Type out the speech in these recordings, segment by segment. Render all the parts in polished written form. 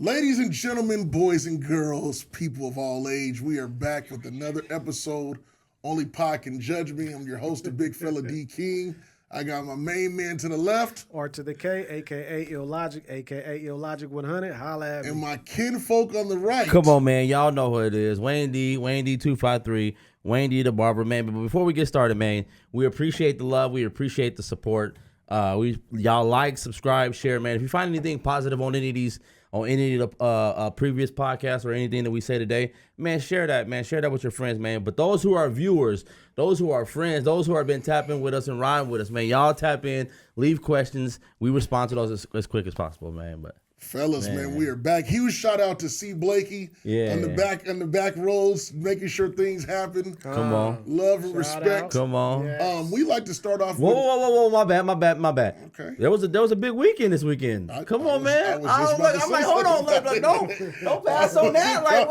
Ladies and gentlemen, boys and girls, people of all age, we are back with another episode. Only Pod Can Judge Me. I'm your host, the Big Fella D King. I got my main man to the left. R to the K, a.k.a. Illogic, a.k.a. Illogic 100. Holla at me. And my kinfolk on the right. Come on, man. Y'all know who it is. Wayne D, Wayne D253, Wayne D the Barber, man. But before we get started, man, we appreciate the love. We appreciate the support. Y'all like, subscribe, share, man. If you find anything positive on any of these, on any of the previous podcasts or anything that we say today, man, share that, man. Share that with your friends, man. But those who are viewers, those who are friends, those who have been tapping with us and riding with us, man, y'all tap in, leave questions. We respond to those as quick as possible, man. But fellas, man, we are back. Huge shout out to C. Blakey on the back rows, making sure things happen. Come on. Love and respect. out. Come on. Yes. We like to start off Whoa, my bad. Okay. There was a big weekend this weekend. Come on, man. I'm like, hold on, like, don't pass on that. Like,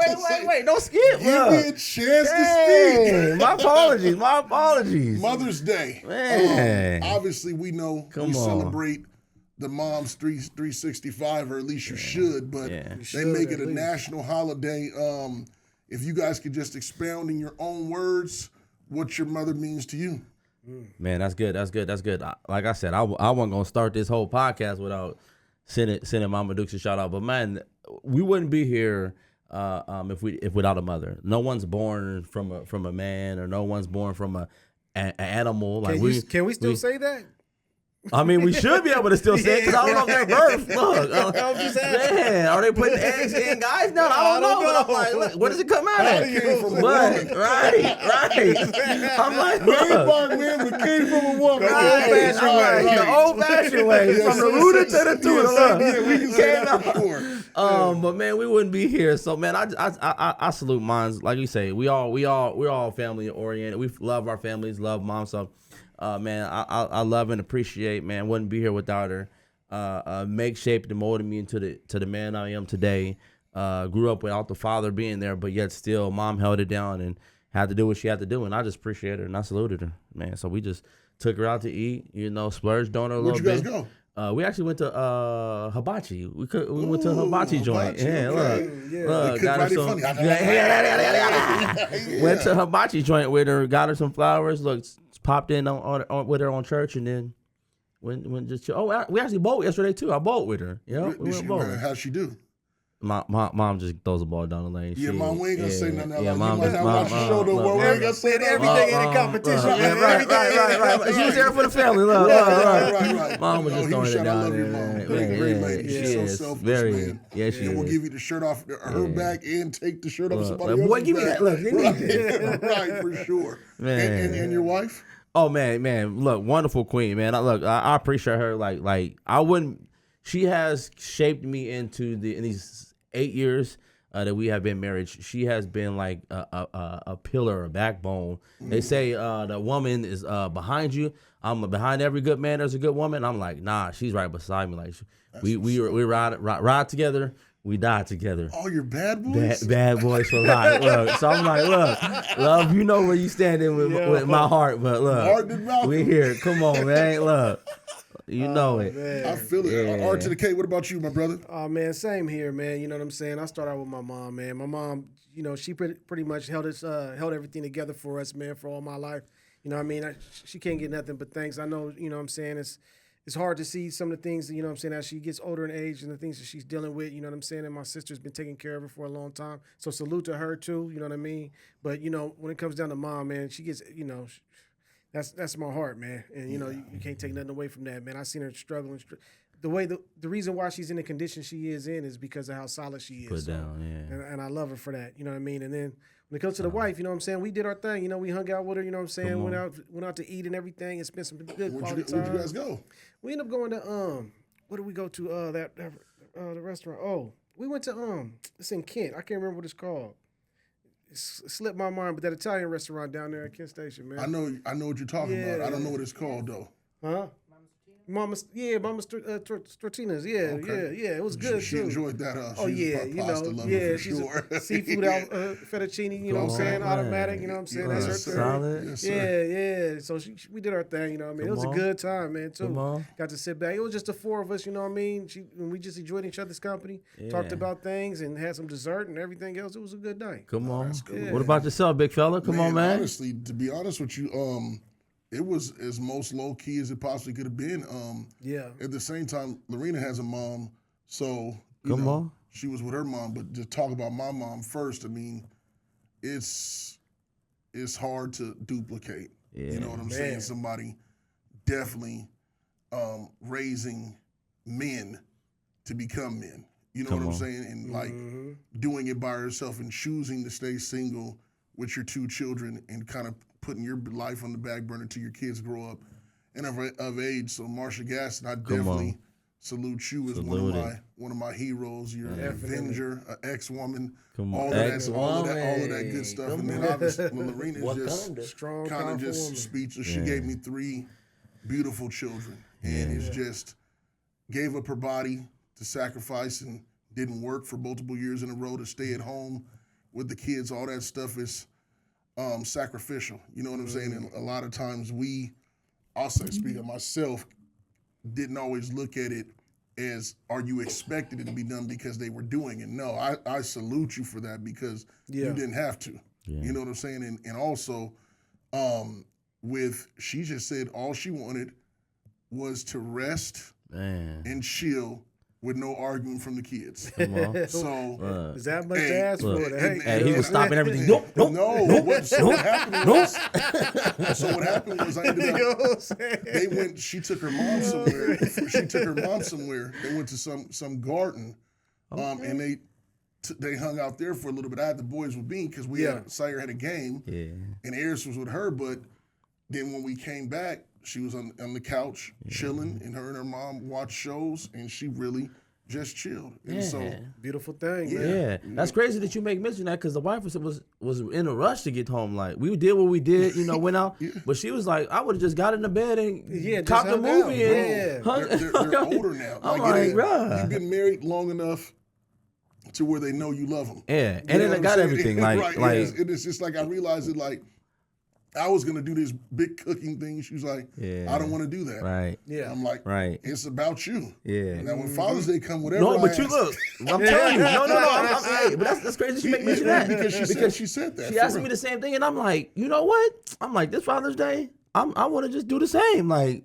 wait, don't skip. Give me a chance to speak. My apologies. Mother's Day. Man. Obviously, we know we celebrate the mom's 365, or at least you should, but they make it a national holiday. If you guys could just expound in your own words what your mother means to you. Man, that's good. Like I said, I wasn't going to start this whole podcast without sending Mama Dukes a shout out. But man, we wouldn't be here if without a mother. No one's born from a man, or no one's born from an animal. Like can we still say that? I mean, we should be able to still say it, because I don't know if they're birth. Look, man, are they putting eggs in guys? No, I don't know. But I'm like, look, where does it come out at? Right. I'm like, look. Man, came from a woman. The old-fashioned way. From the rooter to the tutor. We can say that for sure. But man, we wouldn't be here. So man, I salute mines. Like you say, we're all family oriented. We love our families, love mom. So man, I love and appreciate, man. Wouldn't be here without her. Make, shaped, and molded me into the man I am today. Grew up without the father being there, but yet still mom held it down and had to do what she had to do. And I just appreciate her and I saluted her, man. So we just took her out to eat, splurged on her a little bit. Where'd you guys go? We actually went to hibachi. We went to a hibachi joint. Okay. Look, got her some. Went to hibachi joint with her, got her some flowers. Look, popped in on with her on church, and then went just chill. Oh, we actually bowled yesterday too. I bowled with her. Yeah, we went bowling. How'd she do? My mom just throws the ball down the lane. Mom, we ain't gonna say nothing. Yeah, mom just we ain't gonna say everything in the competition. Right. She was there for the family. Right. Mom was just throwing it down there. there. Great lady. She's so selfless, man. Yeah, she is. We'll give you the shirt off her back and take the shirt off somebody else's boy, give me that. Look, right, for sure. Man. And your wife? Oh man, look, wonderful queen, man. I appreciate her. Like I wouldn't. She has shaped me in these 8 years that we have been married. She has been like a pillar, a backbone. They say the woman is behind you. I'm behind every good man. There's a good woman. I'm like, nah, she's right beside me. Like we ride together. We die together. Oh, you're bad boys? Bad boys for life. Look, so I'm like, look, love, you know where you standing with my heart, but look, we here. Come on, man. Look, you know it. Man. I feel it. Yeah. R to the K, what about you, my brother? Oh, man, same here, man. You know what I'm saying? I started out with my mom, man. My mom, she pretty much held everything together for us, man, for all my life. You know what I mean? She can't get nothing but thanks. I know, you know what I'm saying? It's hard to see some of the things, you know what I'm saying, as she gets older in age and the things that she's dealing with, you know what I'm saying? And my sister's been taking care of her for a long time. So salute to her too, you know what I mean? But, when it comes down to mom, man, she gets, that's my heart, man. And, you can't take nothing away from that, man. I seen her struggling. The reason why she's in the condition she is in is because of how solid she is. Put down, yeah. And I love her for that, you know what I mean? And then when it comes to the wife, you know what I'm saying, we did our thing. We hung out with her, you know what I'm saying, went out to eat and everything and spent some good quality time. Where'd you guys go? We ended up going to where did we go to? The restaurant. Oh, we went to it's in Kent. I can't remember what it's called. It slipped my mind, but that Italian restaurant down there at Kent Station, man. I know what you're talking about. I don't know what it's called though. Huh? Mama's Tortina's. Yeah, it was good. She enjoyed that. She's a seafood fettuccine. You know what I'm saying? Automatic. You know what I'm saying? That's her thing. Solid. Yes, yeah. So we did our thing. You know what I mean? It was a good time, man. Too. Got to sit back. It was just the four of us. You know what I mean? We just enjoyed each other's company, talked about things, and had some dessert and everything else. It was a good night. Come on. That's cool. Yeah. What about yourself, big fella? Come on, man. Honestly, to be honest with you, it was as most low key as it possibly could have been. At the same time, Lorena has a mom, so you know, she was with her mom. But to talk about my mom first, I mean, it's hard to duplicate. Yeah. You know what I'm saying? Somebody definitely raising men to become men. You know what I'm saying? And like doing it by herself and choosing to stay single with your two children and kind of putting your life on the back burner till your kids grow up and of age. So Marsha Gaston, I definitely salute you as one of my heroes. You're an Avenger, an ex-woman, all of that good stuff. And then obviously Lorena's just strong, kind of just speechless. She gave me 3 beautiful children, and it's just gave up her body to sacrifice and didn't work for multiple years in a row to stay at home with the kids. All that stuff is sacrificial. You know what I'm saying? And a lot of times I'll say, speaking of myself, didn't always look at it as, are you expected it to be done because they were doing it? No, I salute you for that because you didn't have to. Yeah. You know what I'm saying? And also, she just said all she wanted was to rest and chill with no arguing from the kids. So is that much to ask for? Hey, he was stopping everything. So what happened was I ended up. She took her mom somewhere. They went to some garden, and they hung out there for a little bit. I had the boys with me because Sire had a game, and Eris was with her. But then when we came back, she was on the couch chilling, and her mom watched shows, and she really just chilled. And so beautiful thing. Yeah, that's crazy that you make mention of that because the wife was in a rush to get home. Like we did what we did, went out, but she was like, I would have just got in the bed and copped the movie. They're older now. I'm like, bruh, you've been married long enough to where they know you love them. Yeah, and then they got everything. Like it's just like I realized it. Like I was gonna do this big cooking thing. She was like, I don't want to do that. Right. Yeah. I'm like, it's about you. Yeah. Now when Father's Day come, whatever. No, but you look. I'm telling you. No. But that's crazy. She make mention of that because she said that. She asked me the same thing, and I'm like, you know what? I'm like, this Father's Day, I want to just do the same. Like,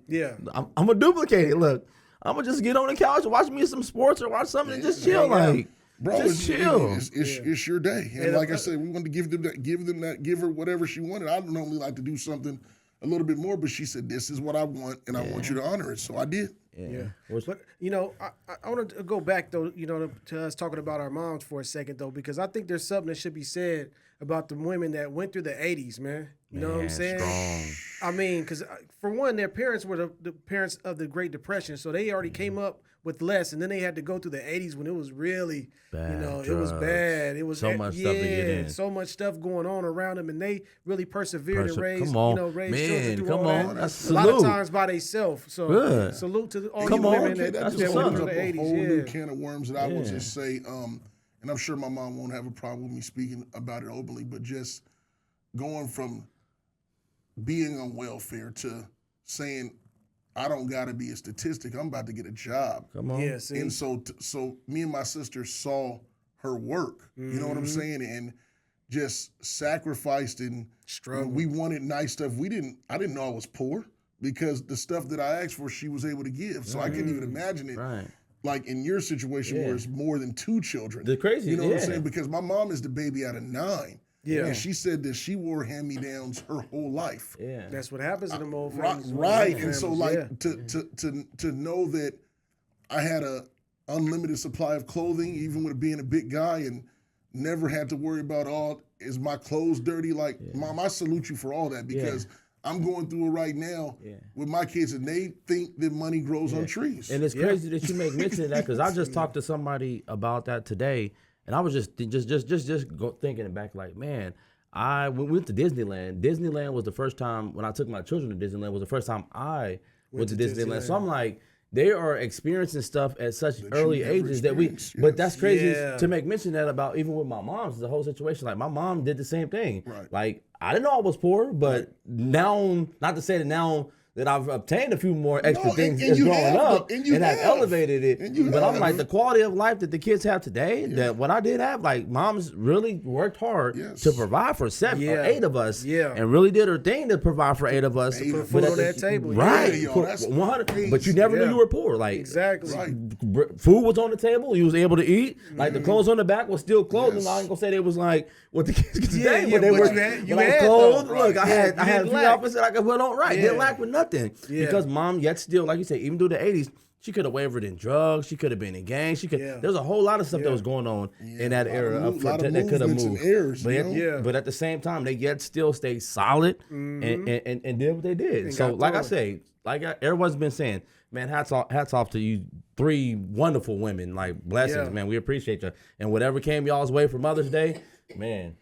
I'm gonna duplicate it. Look, I'm gonna just get on the couch and watch me some sports or watch something and just chill. Like. Bro, just chill. It's your day, and like I said, we wanted to give her whatever she wanted. I normally like to do something a little bit more, but she said, "This is what I want, and I want you to honor it." So I did. Yeah. But I want to go back though, to us talking about our moms for a second though, because I think there's something that should be said about the women that went through the '80s, man. You know what I'm saying? Strong. I mean, because for one, their parents were the parents of the Great Depression, so they already came up with less, and then they had to go through the '80s when it was really, bad it was bad. It was so much stuff to get in. So much stuff going on around them, and they really persevered and raised, raised children through all that. That's a lot of times by themselves. So salute to all you women that went through the '80s. A whole new can of worms that I will just say, and I'm sure my mom won't have a problem with me speaking about it openly, but just going from being on welfare to saying, I don't got to be a statistic. I'm about to get a job. Come on. Yeah, see? And so me and my sister saw her work. You know what I'm saying? And just sacrificed and struggled. We wanted nice stuff. I didn't know I was poor because the stuff that I asked for, she was able to give. So I couldn't even imagine it. Right. Like in your situation where it's more than 2 children. The crazy. You know what I'm saying? Because my mom is the baby out of 9. Yeah. And she said that she wore hand-me-downs her whole life. Yeah. That's what happens in them old families. Right. And so to know that I had a unlimited supply of clothing, even with being a big guy, and never had to worry about, is my clothes dirty? Like, Mom, I salute you for all that because I'm going through it right now with my kids, and they think that money grows on trees. And it's crazy that you make mention of that because I just talked to somebody about that today. And I was just thinking back, like, man, we went to Disneyland. Disneyland was the first time when I took my children to Disneyland. Was the first time I went to Disneyland. So I'm like, they are experiencing stuff at such early ages that we. Yes. But that's crazy to make mention that about even with my mom's the whole situation. Like my mom did the same thing. Right. Like I didn't know I was poor, but now, not to say that now that I've obtained a few more extra things as growing up, and I've elevated it. But I'm like, the quality of life that the kids have today, that what I did have, like, mom's really worked hard to provide for 7 or 8 of us, and really did her thing to provide for 8 of us. Put food on that table. Right. 100, but you never knew you were poor. Like, exactly. Food was on the table. You was able to eat. Like, the clothes on the back was still clothes. And I ain't going to say they was like what the kids get today, but they were clothes. Look, I had 3 outfits that I could put on. Right. Didn't lack with nothing. Because mom, yet still, like you said, even through the 80s, she could have wavered in drugs. She could have been in gangs. She could. There's a whole lot of stuff that was going on in that era that could have moved. But at the same time, they yet still stayed solid and did what they did. So, like I say, like everyone's been saying, man, hats off to you 3 wonderful women. Like, blessings, man. We appreciate you. And whatever came y'all's way for Mother's Day, man.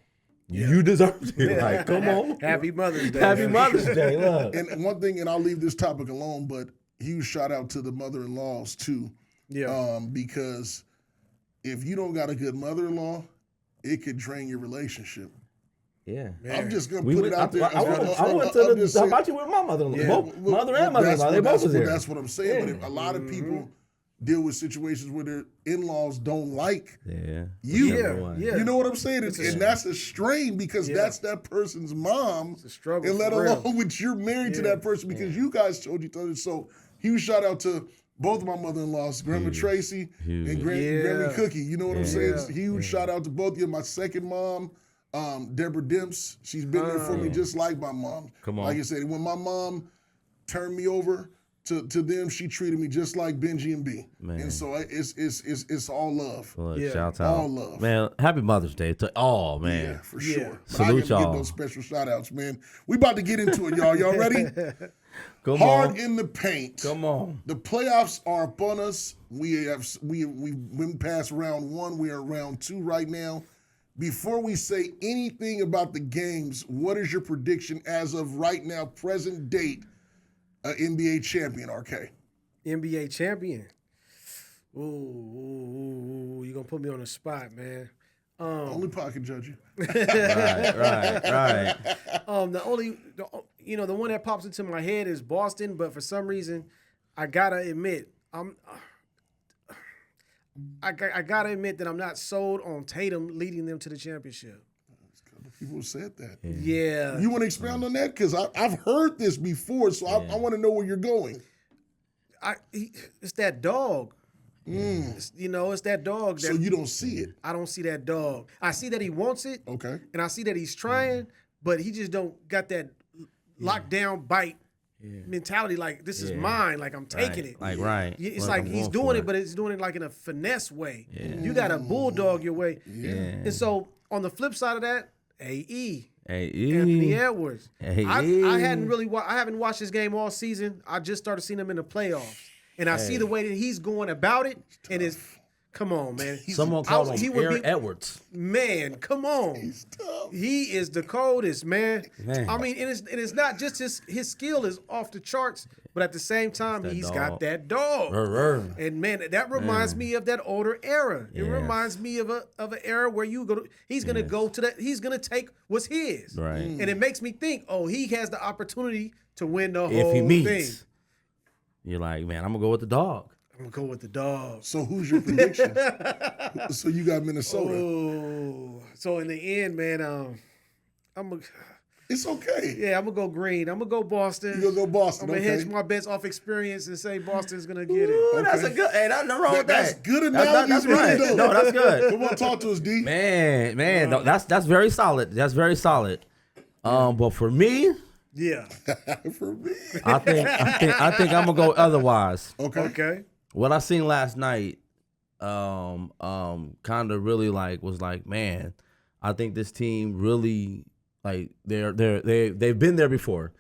You deserve it. Like, come on. Happy Mother's Day. Happy Mother's Day. Look. And one thing, and I'll leave this topic alone, but huge shout out to the mother-in-laws too. Yeah. Because if you don't got a good mother-in-law, it could drain your relationship. Yeah. Man. I'm just gonna put it out there. I went to the hibachi with my mother-in-law. Both mother and mother-in-law. They both was there. That's what I'm saying. But if a lot of people deal with situations where their in-laws don't like you. You know what I'm saying? And that's a strain because that's that person's mom. It's a struggle. And let alone with you're married to that person because you guys told each other. So huge shout out to both of my mother-in-laws, Grandma Tracy and Granny Cookie. You know what I'm saying? Huge shout out to both of you. My second mom, Deborah Dimps, she's been there for me just like my mom. Come on. Like I said, when my mom turned me over to them, she treated me just like Benji and B. Man. And so it's all love. Look, shout out. All love. Man, happy Mother's Day to all, man. Yeah, for sure. Salute y'all. Get those special shout outs, man. We about to get into it, y'all. Y'all ready? Come Hard on. in the paint. Come on. The playoffs are upon us. We went past round 1. We are round 2 right now. Before we say anything about the games, what is your prediction as of right now, present date? NBA champion, RK. NBA champion. Ooh, you're going to put me on the spot, man. Only pocket judge you. Right. The one that pops into my head is Boston, but for some reason, I got to admit, I got to admit that I'm not sold on Tatum leading them to the championship. People said that. Yeah. You want to expound on that? Because I've heard this before, so I want to know where you're going. It's that dog. It's that dog. So you don't see it? I don't see that dog. I see that he wants it. Okay. And I see that he's trying, but he just don't got that lockdown bite mentality. Like, this is mine. Like, I'm taking it. Like, right. It's like he's doing it, but he's doing it like in a finesse way. Yeah. You got to bulldog your way. Yeah. And so on the flip side of that, Anthony Edwards. I haven't watched this game all season. I just started seeing him in the playoffs, and I see the way that he's going about it. And it's come on, man. Someone called him Aaron Edwards. Man, come on. He's tough. He is the coldest, man. I mean, and it's not just his skill is off the charts, but at the same time, he's got that dog. And man, that reminds me of that older era. It reminds me of an era where he's gonna go to that. He's gonna take what's his. Right. And it makes me think, he has the opportunity to win the whole if he meets, thing. You're like, man, I'm gonna go with the dog. I'm gonna go with the dog. So who's your prediction? So you got Minnesota. Oh, so in the end, man, it's okay. Yeah, I'm gonna go green. I'm gonna go Boston. You gonna go Boston? I'm gonna hedge my bets off experience and say Boston's gonna get it. Okay. That's a good. Hey, nothing wrong with that. That's good enough. That's right. No, that's good. Come on, talk to us, D. Man, no, that's very solid. That's very solid. But for me, for me, I think I'm gonna go otherwise. Okay. What I seen last night, kind of really was like, man, I think this team really they've been there before,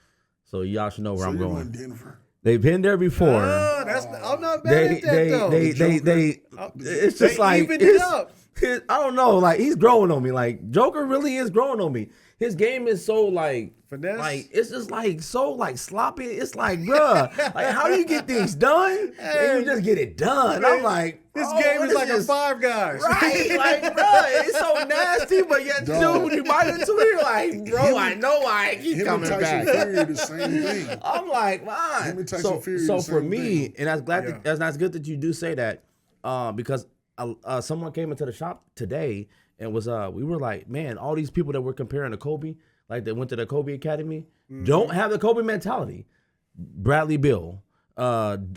so y'all should know where I'm going. Denver. They've been there before. I'm not mad at that though. It's just like evened it up. I don't know. Like, he's growing on me. Like, Joker really is growing on me. his game is so like finesse. Like it's just like so like sloppy. It's like, bruh, like how do you get things done? And you just get it done. Man, I'm like, this game is like a Five Guys. Right? Like, bruh, it's so nasty, but yet dude, when you bite into it, you're like, bro, I know why I keep coming back. Him and Tyson Fury the same thing. I'm like, man. Him and Tyson Fury So the for same me, thing. and that's good that you do say that, because someone came into the shop today and was we were like, man, all these people that we're comparing to Kobe, like that went to the Kobe Academy, don't have the Kobe mentality. Bradley Beal, Devin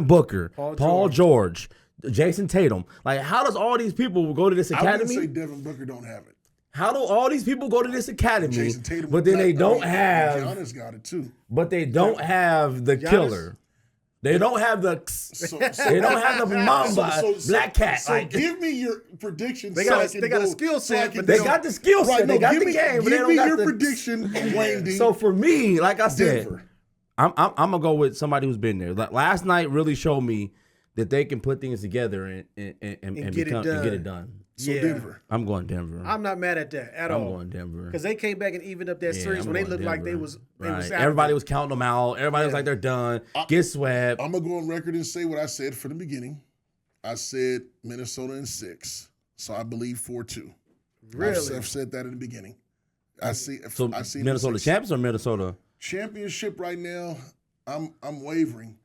Booker, Paul George, Jason Tatum. Like, how does all these people go to this academy? I wouldn't say Devin Booker don't have it. How do all these people go to this academy, Jason Tatum, but then they don't have? Giannis got it too. But they don't have the killer. They don't have the. They don't have the Mamba Black Cat. So give me your predictions. They got a skill set, but they got the skill set. They got the game, but they don't got the. Give me your prediction, Wayne D. So for me, like I said, Denver. I'm gonna go with somebody who's been there. Like last night really showed me that they can put things together and get it done. So Denver. I'm going Denver. I'm not mad at that at all. I'm going Denver because they came back and evened up that series when they looked like they was. Everybody was counting them out. Everybody was like they're done. Get swept. I'm gonna go on record and say what I said from the beginning. I said Minnesota in 6, so I believe 4-2. Really? I've said that in the beginning. I see Minnesota champs or Minnesota championship right now. I'm wavering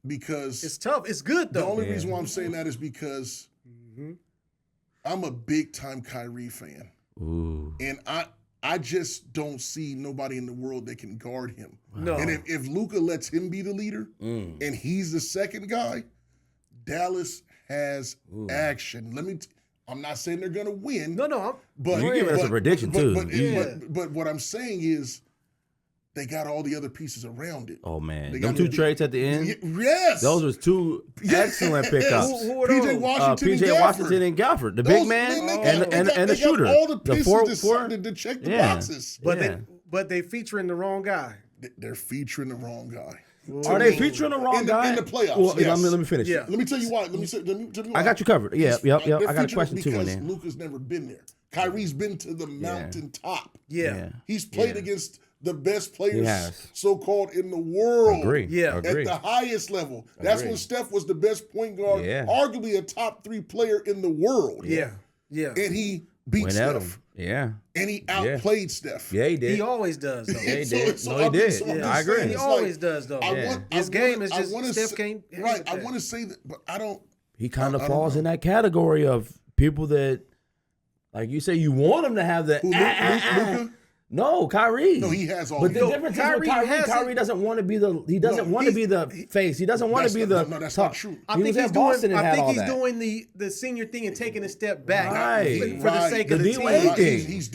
because it's tough. It's good though. The only reason why I'm saying that is because I'm a big time Kyrie fan. Ooh. And I just don't see nobody in the world that can guard him. No. And if Luka lets him be the leader and he's the second guy, Dallas has action. I'm not saying they're gonna win. No. But you're giving us a prediction too. But what I'm saying is they got all the other pieces around it. Oh man, them 2 trades at the end. Yes, those was 2 excellent pickups. Who are those? PJ Washington and Gafford, the big man and the shooter. All the pieces to check the boxes. But they featuring the wrong guy. They're featuring the wrong guy. Are they featuring the wrong guy in the playoffs? Well, yes. let me finish. Yeah. Let me tell you why. Let me tell you why. I got you covered. Yep. I got a question too in there. Luka's never been there. Kyrie's been to the mountaintop. Yeah. He's played against the best players, so-called, in the world. Agree. Yeah. At the highest level. That's when Steph was the best point guard, arguably a top 3 player in the world. Yeah. And he beat Steph. Yeah. And he outplayed Steph. Yeah, he did. He always does, though. Yeah, he did. He did. I agree. He always does, though. His game is just Steph can't. Right. I want to say that, but I don't. He kind of falls in that category of people that, like you say, you want him to have the. Luka? No, Kyrie. No, he has all. But the difference is with Kyrie doesn't want to be the. He doesn't want to be the face. He doesn't want to be the. No, that's not true. I think he's doing the senior thing and taking a step back for the sake of the team. He's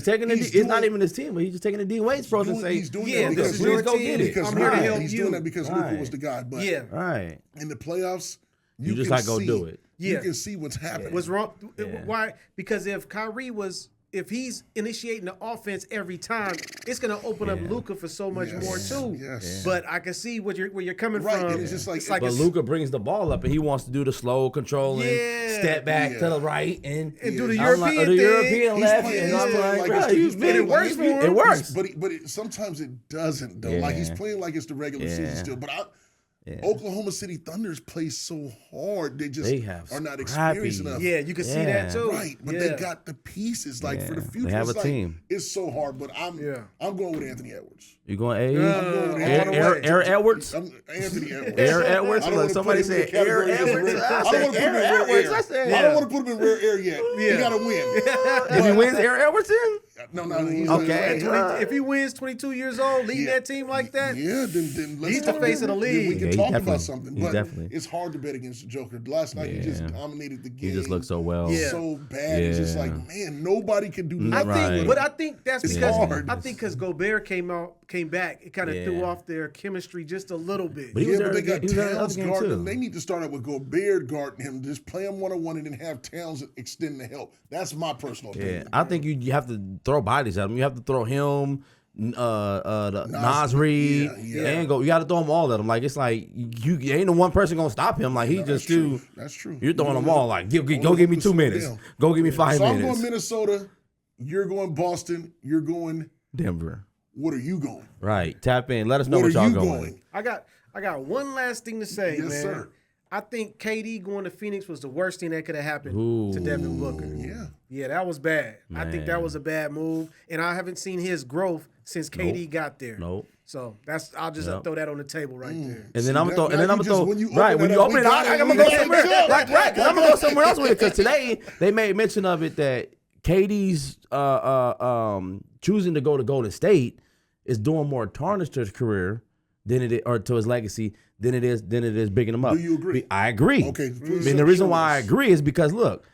taking the. It's not even his team, but he's just taking the D Wade's pro and say, he's doing that because please go get it. I'm here to help you. He's doing that because Luka was the guy. But in the playoffs, you just like go do it. You can see what's happening. What's wrong? Why? Because if Kyrie if he's initiating the offense every time, it's going to open up Luka for so much more too. Yes. But I can see where you're coming from. And it's just like but Luka brings the ball up and he wants to do the slow controlling, step back to the right and do the European thing. The European left. And I'm like, bro, it works for him. It works. But sometimes it doesn't though. Like he's playing like it's the regular season still. But Oklahoma City Thunders play so hard. They just are not experienced enough. Yeah, you can see that too. Right, but they got the pieces for the future. They have a team. It's so hard, but I'm going with Anthony Edwards. You going A? I'm going with Air Edwards? Anthony Edwards. Air Edwards? Like somebody said Air Edwards. I don't want to put him in rare air yet. He got to win. If he wins Air Edwards then? No. He's okay. If he wins 22 years old, leading that team like that, then he's the face of the league. We can talk about something. But definitely. it's hard to bet against the Joker. Last night he just dominated the game. He just looked so well. So bad. It's just like, man, nobody can do nothing. But I think that's because hard. I think because Gobert came back, it kind of threw off their chemistry just a little bit. But but they got Towns guarding him. They need to start out with Gobert guarding him. Just play him one-on-one and then have Towns extend the help. That's my personal opinion. I think you have to throw bodies at him. You have to throw him, Nas Reed, and go. You got to throw them all at him. Like it's like you ain't the one person gonna stop him. Like That's true. That's true. You're throwing them all. Like go give me 2 minutes. Go give me 5 minutes. I'm going Minnesota You're going Boston. You're going Denver. What are you going? Right. Tap in. Let us know what y'all going. I got one last thing to say, man. Sir. I think KD going to Phoenix was the worst thing that could have happened to Devin Booker. Yeah, that was bad. Man. I think that was a bad move, and I haven't seen his growth since KD got there. Nope. So I'll just throw that on the table right there. And then I'm gonna throw. When you open it, I'm gonna go somewhere. Right. I'm gonna go somewhere else with it because today they made mention of it that KD's choosing to go to Golden State is doing more tarnish to his career than it is, or to his legacy than it is bigging him up. Do you agree? I agree. Okay. And the reason why I agree is because look,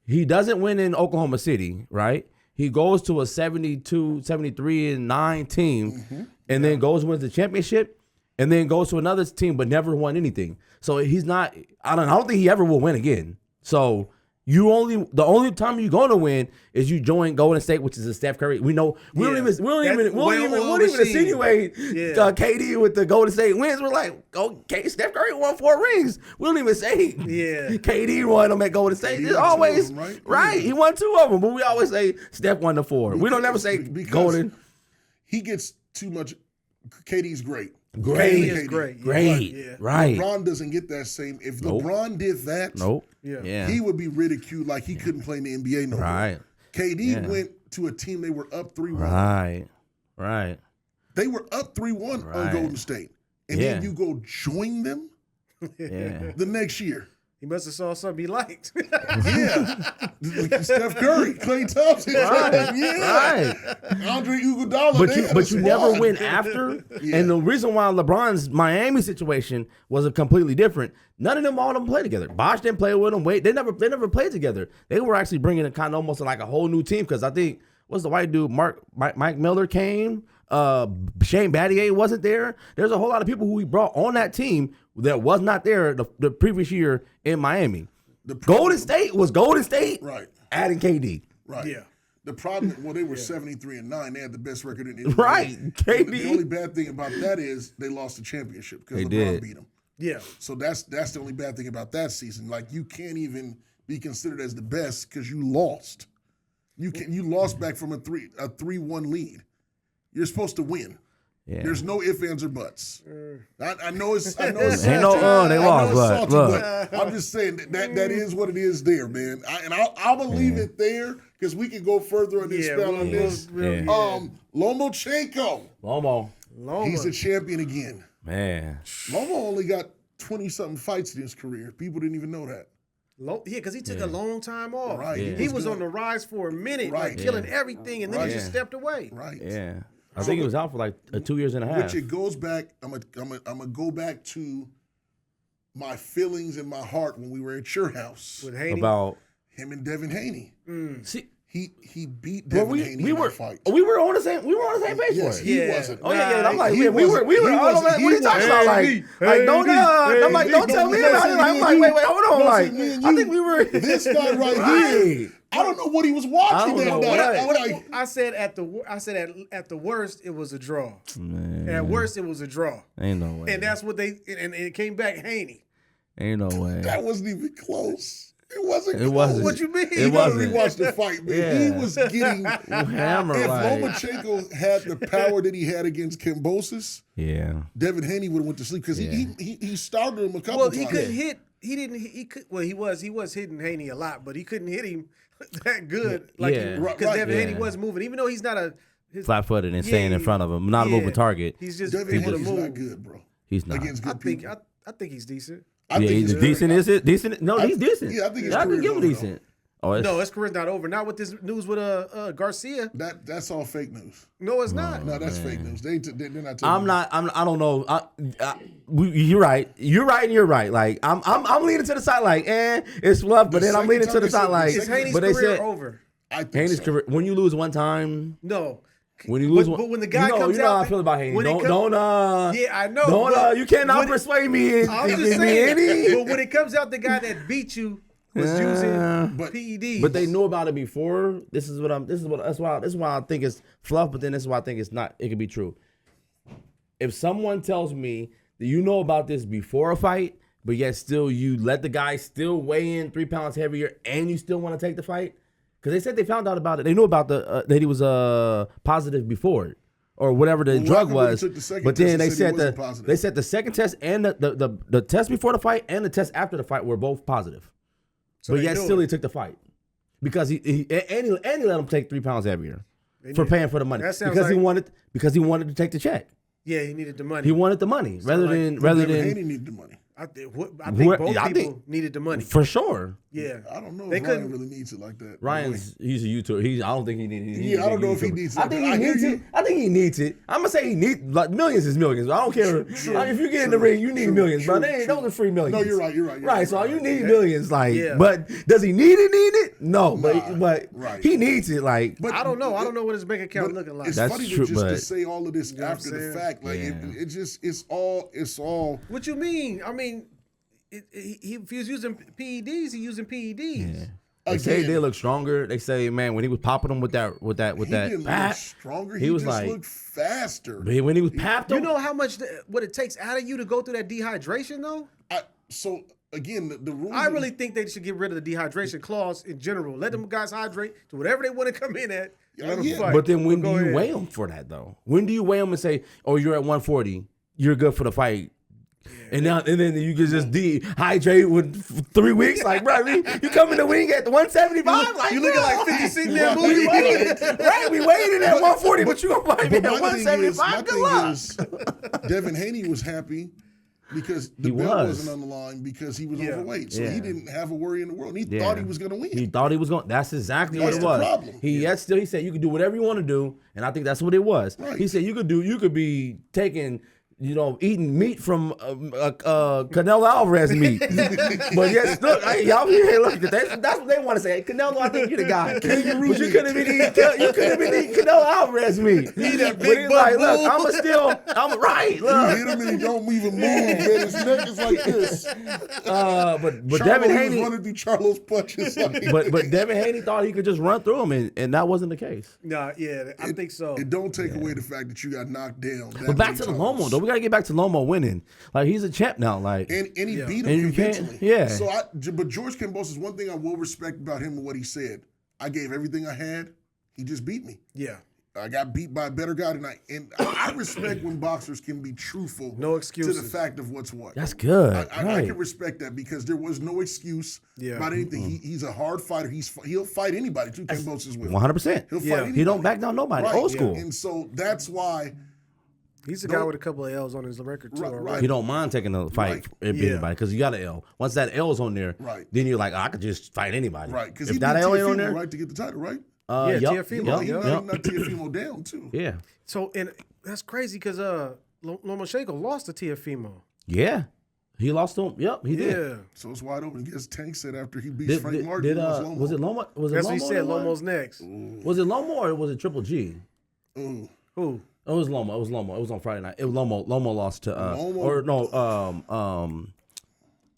he doesn't win in Oklahoma City, right? He goes to a 72, 73-9 team, and then goes and wins the championship, and then goes to another team but never won anything. So he's not. I don't think he ever will win again. So the only time you're going to win is you join Golden State, which is a Steph Curry. We know we don't even insinuate KD with the Golden State wins. We're like, okay, Steph Curry won 4 rings. We don't even say KD won them at Golden State. It's always right. He won 2 of them, but we always say Steph won the 4. We don't never say Golden. He gets too much. KD's great. Great. Yeah. Right. LeBron doesn't get that same. If LeBron did that, he would be ridiculed like he couldn't play in the NBA no more. Right. KD went to a team they were up 3-1. Right. They were up 3-1 on Golden State. And then you go join them the next year. He must have saw something he liked. Steph Curry, Klay Thompson, Andre Iguodala. But you never win after. And the reason why LeBron's Miami situation was completely different. None of them, all of them play together. Bosh didn't play with them. They never played together. They were actually bringing in kind of almost like a whole new team because I think what's the white dude Mike Miller came. Shane Battier wasn't there. There's a whole lot of people who he brought on that team that was not there the previous year in Miami. Golden State was Golden State, right? Adding KD, right? Yeah. The problem, they were 73-9. They had the best record in the NBA. Right. KD. The only bad thing about that is they lost the championship because LeBron beat them. Yeah. So that's the only bad thing about that season. Like you can't even be considered as the best because you lost. You lost back from a 3-1 lead. You're supposed to win. Yeah. There's no ifs, ands, or buts. I know it's salty. Ain't no they lost, but I'm just saying that is what it is there, man. I'll leave it there because we can go further and expound on this. Lomachenko. Lomo. He's a champion again. Man. Lomo only got 20-something fights in his career. People didn't even know that. Because he took a long time off. Right. Yeah. He was on the rise for a minute, killing everything, and then he just stepped away. Right. Yeah. I think he was out for like 2 years and a half. Which it goes back. I'm gonna go back to my feelings in my heart when we were at your house with Haney. About him and Devin Haney. See, he beat Devin Haney in that fight. We were on the same page for it. He wasn't. Oh yeah. I'm like, we were. What are you talking about? Like, don't tell me about it. I'm like, wait, hold on. Like, I think we were. This guy right here. I don't know what he was watching that night. I said at the worst it was a draw. Man. At worst it was a draw. Ain't no way. And that's what and it came back Haney. Ain't no way. That wasn't even close. It wasn't. It wasn't. What you mean? You gotta rewatch the fight, man. Yeah. He was getting hammered. If Lomachenko had the power that he had against Kambosos, Devin Haney would have went to sleep because he started him a couple times. Well, he couldn't hit. He was hitting Haney a lot, but he couldn't hit him that good. Because Devin Haney was moving, even though he's not flat-footed and staying in front of him, not a moving target. He's just Devin Haney's not good, bro. He's not. Against good people. I think he's decent. He's decent. Is it decent? No, he's decent. Yeah, I think I can give him decent. No, his career's not over. Not with this news with Garcia. That's all fake news. No, it's not. No, that's fake news. They're not. I don't know. You're right. You're right, and you're right. Like I'm leaning to the side. Like, it's fluff. But then I'm leaning to the side. Like, is Haney's career over? I think Haney's career. When you lose one time, no. When you lose, but when the guy comes out, you know how I feel about Haney. Don't. Yeah, I know. You cannot persuade me. I'm just saying. But when it comes out, the guy that beat you was using PEDs. But they knew about it before. This is why I think it's fluff. But then this is why I think it's not. It could be true. If someone tells me that you know about this before a fight, but yet still you let the guy still weigh in 3 pounds heavier, and you still want to take the fight, Because they said they found out about it. They knew about that he was positive before it. Or whatever the drug was, but then they said the second test and the test before the fight and the test after the fight were both positive. So but yet still he took the fight because he let him take 3 pounds heavier for paying for the money because he wanted to take the check. Yeah, he needed the money. He wanted the money rather than Haney needed the money. I think both people needed the money for sure. Yeah, I don't know if Ryan really needs it like that. He's a YouTuber. I don't think he needs it. I don't know if he needs it. I think he needs it. I think he needs it. I'm gonna say he needs millions is millions. I don't care. If you get in the ring, you need millions, bro. Those are free millions. No, you're right. Right. So you need millions, but does he need it? No, but he needs it. But I don't know. I don't know what his bank account looking like. It's funny to say all of this after the fact. It's all. What you mean? I mean. If he was using PEDs, he's using PEDs. Yeah. They say they look stronger. They say, man, when he was popping them with that, he didn't look stronger. He just looked faster. But when he was popped them, you know how much what it takes out of you to go through that dehydration, though. So again, the rules. I really think they should get rid of the dehydration clause in general. Let them guys hydrate to whatever they want to come in at. But then when do you weigh them for that though? When do you weigh them and say, oh, you're at 140, you're good for the fight? And then you can just dehydrate with 3 weeks. Like, bro, you come in the wing at the 175. You looking like 50 Cent in that movie. Right, we waited at 140, but you gonna fight me at 175. Good luck. Devin Haney was happy because the belt wasn't on the line because he was overweight. So he didn't have a worry in the world. And he thought he was going to win. He thought he was going. That's exactly what it was. Problem. He said you can do whatever you want to do, and I think that's what it was. Right. He said you could be taking. Eating meat from Canelo Alvarez meat. But yes, look, y'all here, look, that's what they want to say. Canelo, I think you're the guy. But you couldn't have been eating Canelo Alvarez meat. He that big butt look, I'm right. Look. You hit him and he don't even move, man. His neck is like this. But Devin Haney running through Charlo's punches. But Devin Haney thought he could just run through him, and that wasn't the case. Nah, I think so. It don't take away the fact that you got knocked down. But back to the Lomo, though. We gotta get back to Lomo winning. Like, he's a champ now. Like, and he beat him convincingly. Yeah. So but George Kambosos, one thing I will respect about him and what he said, I gave everything I had. He just beat me. Yeah. I got beat by a better guy tonight. And I respect when boxers can be truthful no excuses. to the fact of what's what. That's good. I can respect that because there was no excuse about anything. He's a hard fighter. He'll fight anybody too, Kambosos will. 100%. He'll fight anybody. He don't back down nobody. Old school. And so that's why he's a guy with a couple of L's on his record too. Right. He don't mind taking a fight and beat anybody because you got an L. Once that L's on there, then you're like, I could just fight anybody. Right. Because if he that beat L ain't on there, right to get the title, right? Tiafimo. He knocked Tiafimo down too. Yeah. So and that's crazy because Lomachenko lost to Tiafimo. Yeah. He lost to him. Yep, he did. Yeah. So it's wide open. I guess Tank said after he beat Frank Martin, was it Loma? That's what he said. Lomo's next. Ooh. Was it Lomo or was it Triple G? Ooh. Who? It was Lomo. It was on Friday night. It was Lomo. Lomo lost to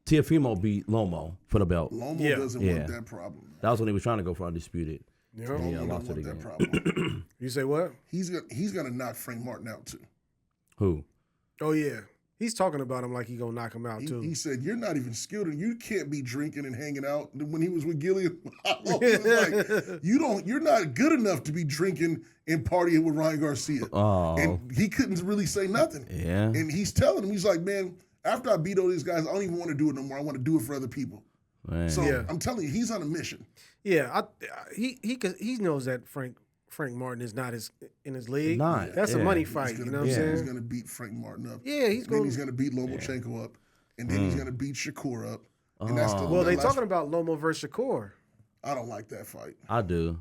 Tiafimo beat Lomo for the belt. Lomo doesn't want that problem. That was when he was trying to go for undisputed. Lomo lost want it that again. problem. You say what? He's gonna knock Frank Martin out too. Who? Oh yeah. He's talking about him like he gonna knock him out too. He said, "You're not even skilled, and you can't be drinking and hanging out." When he was with Gillian, like, you're not good enough to be drinking and partying with Ryan Garcia. Oh. And he couldn't really say nothing. Yeah. And he's telling him, he's like, "Man, after I beat all these guys, I don't even want to do it no more. I want to do it for other people." Man. So I'm telling you, he's on a mission. Yeah, he knows that Frank Martin is not in his league. That's a money fight. You know what I'm saying? He's going to beat Frank Martin up. Yeah, he's going to beat Lomachenko up, and then he's going to beat Shakur up. And that's they're talking about Lomo versus Shakur. I don't like that fight. I do.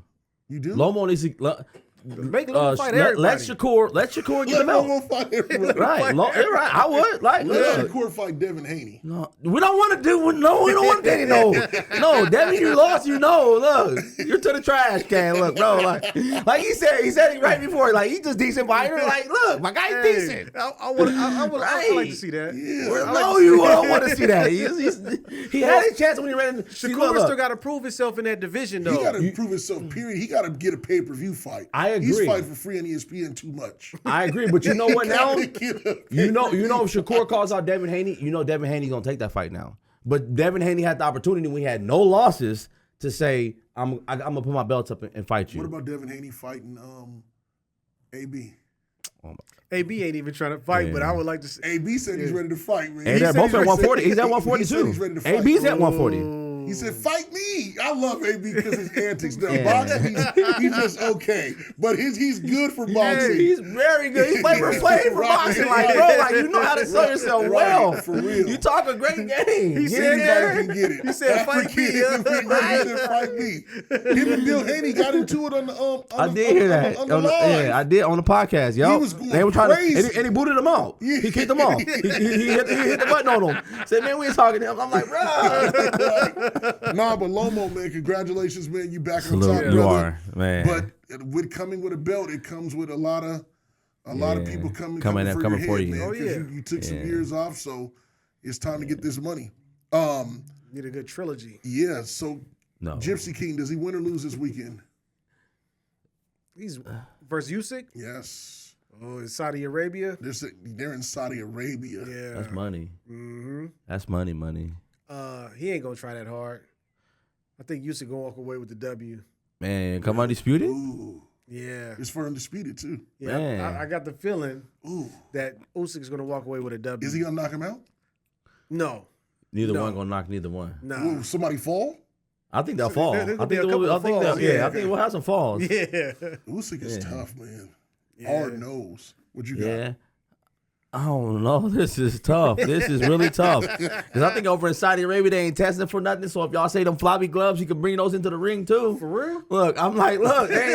You do? Lomo needs to make Lomo fight everybody. Let Shakur get him out. Lomo fight everybody. Right, right. I would let Shakur fight Devin Haney. No, we don't want to do. No, we don't want Danny. No, Devin, you lost. Look, you're to the trash can. Look, bro. Like he said it right before. Like he's just decent fighter. Like, look, my guy's decent. I would like to see that. Yeah. You don't want to see that. He had his chance when he ran. Shakur still got to prove himself in that division, though. He got to prove himself. Period. He got to get a pay-per-view fight. I agree. He's fighting for free on ESPN too much. I agree, but you know what now? You know if Shakur calls out Devin Haney, Devin Haney's gonna take that fight now. But Devin Haney had the opportunity when he had no losses to say I'm gonna put my belt up and fight you. What about Devin Haney fighting AB? Oh my. AB ain't even trying to fight, but I would like to see. AB said he's ready to fight, man. Hey, they're both at 140. He's at 140 he said too. He's ready to fight. AB's at 140. He said, "Fight me." I love AB because his antics. The boxing, he's just okay, but he's good for boxing. He's very good. He's playing for boxing, like bro, like you know how to sell yourself well. For real, you talk a great game. He said, anybody can get it. He said, "Fight me." He said, "Fight me." Him and Bill Haney got into it on the. I did hear that. I did on the podcast. Yo, he was going they were trying crazy. and he booted them out. Yeah. He kicked them off. He hit the button on them. Said, "Man, we ain't talking to him." I'm like, bro. Nah, but Lomo, man, congratulations, man. You back on top, You brother. are, man. But with coming with a belt, it comes with a lot of people coming for you. man, Oh yeah, you took some years off, so it's time to get this money. Need a good trilogy. Yeah. So, No. Gypsy King, does he win or lose this weekend? He's versus Usyk. Yes. Oh, in Saudi Arabia. They're in Saudi Arabia. Yeah, That's money. Mm-hmm. That's money. He ain't gonna try that hard. I think Usyk gonna walk away with the W. Man, come undisputed. Ooh. Yeah, It's for undisputed too. yeah. Man. I got the feeling Ooh. that Usyk's gonna walk away with a W. Is he gonna knock him out? No, Neither No. one gonna knock neither one. nah. Ooh, somebody fall? I think they'll fall. There I gonna think be a couple of falls. I think we'll have some falls. Yeah, Usyk is tough, man. Yeah. Hard nose. What you got? Yeah. I don't know. This is tough. This is really tough. Because I think over in Saudi Arabia, they ain't testing for nothing. So if y'all say them floppy gloves, you can bring those into the ring too. for real. Look, I'm like, look, they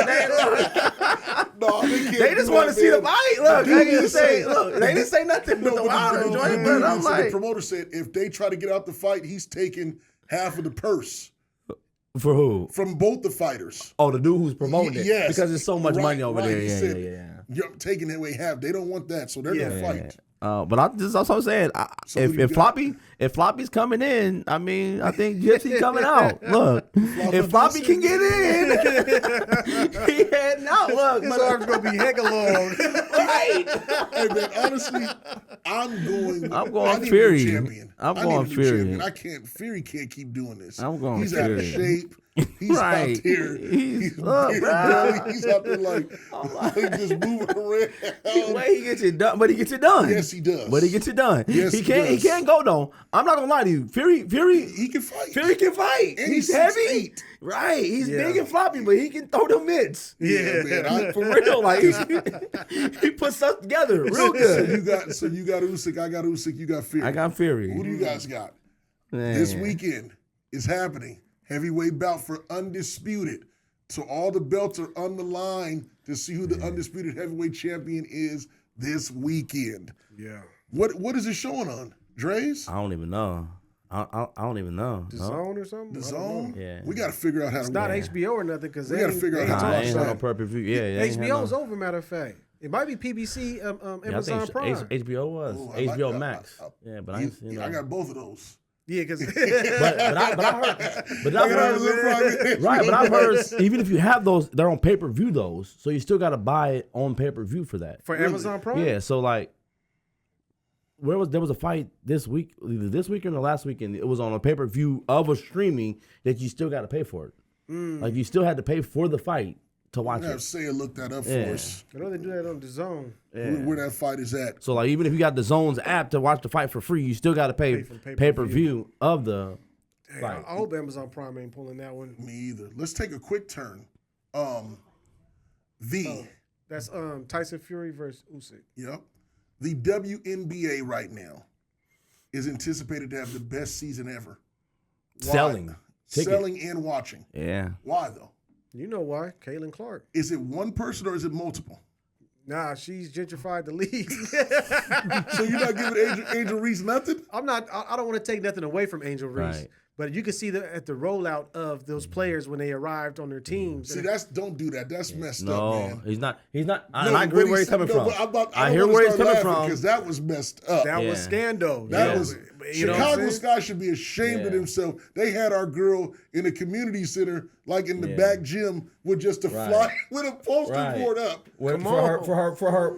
No, they can't. they just do want to that, see the man. fight. Look, dude they didn't just say, said- look, they didn't say nothing but the but wild the enjoyment. dude I'm said- like, the promoter said if they try to get out the fight, he's taking half of the purse for who? from both the fighters. Oh, the dude who's promoting it. Yes. Because there's so much Right, money over right. there. He Yeah, said, yeah. You're taking away half. They don't want that, so they're gonna fight. But that's what I'm saying. So who you got? If Floppy's coming in, I mean, I think Gypsy's coming out. Look, if Floppy can get in, he heading out. Look, His arm's gonna be heck long. right. Hey man, honestly, I'm going I need a Fury. new champion. I'm I need going a new Fury. champion. Fury can't keep doing this. I'm going He's out of Fury. shape. He's Right. out there. He's big up, bro. belly. He's out there like just moving around. The way he gets it done, but he gets it done. Yes, he does. But he gets it done. Yes, he he can't. He does. can't go though. I'm not gonna lie to you. Fury He can fight. can fight. And He's he's heavy. 6'8". Right. He's Yeah. big and floppy, but he can throw them mitts. Yeah, man. For real, like he puts stuff together real So good. you got Usyk. I got Usyk. You got Fury. I got Fury. Who do you guys got? Man. This weekend is happening. Heavyweight bout for undisputed. So all the belts are on the line to see who the undisputed heavyweight champion is this weekend. Yeah, What is it showing on? Dre's? I don't even know. I don't even know. the No? Zone or something. The I don't know. Zone? Yeah. We got to figure out how It's to not win. HBO or nothing because We gotta figure out how to Nah, talk ain't about no it. pay-per-view. Yeah, they ain't had HBO's no- over. Matter of fact, it might be PBC, Yeah, I Amazon think Prime. HBO was Ooh, I HBO like- Max. Yeah, but I ain't seen I got both of those. Yeah, because But I heard. But I I've got heard. Amazon Prime. Right, but I've heard even if you have those, they're on pay-per-view those, so you still got to buy it on pay-per-view for that. for Amazon Prime. Yeah, so like, there was a fight this week, either this weekend or last weekend. It was on a pay-per-view of a streaming that you still got to pay for it. Like you still had to pay for the fight to watch Have it. Say look that up Yeah. for us. I know they do that on the Zone. Where that fight is at. So like, even if you got the Zone's app to watch the fight for free, you still got to pay for pay-per-view. pay-per-view of the Hey, fight. I hope Amazon Prime ain't pulling that one. Me either. Let's take a quick turn. That's Tyson Fury versus Usyk. Yep. The WNBA right now is anticipated to have the best season ever. Why? Selling tickets. Selling and watching. Yeah. Why though? You know why? Caitlin Clark. Is it one person or is it multiple? Nah, she's gentrified the league. So you're not giving Angel Reese nothing? I'm not. I don't want to take nothing away from Angel Reese, Right. but you can see at the rollout of those players when they arrived on their teams. See, don't do that. That's messed up, No, man. he's not. He's not. No, I agree but where he's coming from. I hear where he's coming from. because that was messed up. That was Yeah. scandal. That Yeah. was You know what I'm Chicago saying? Sky should be ashamed of Yeah. themselves. They had our girl in a community center, like in the Yeah. back gym, with just a Right. fly with a poster Right. board up. For her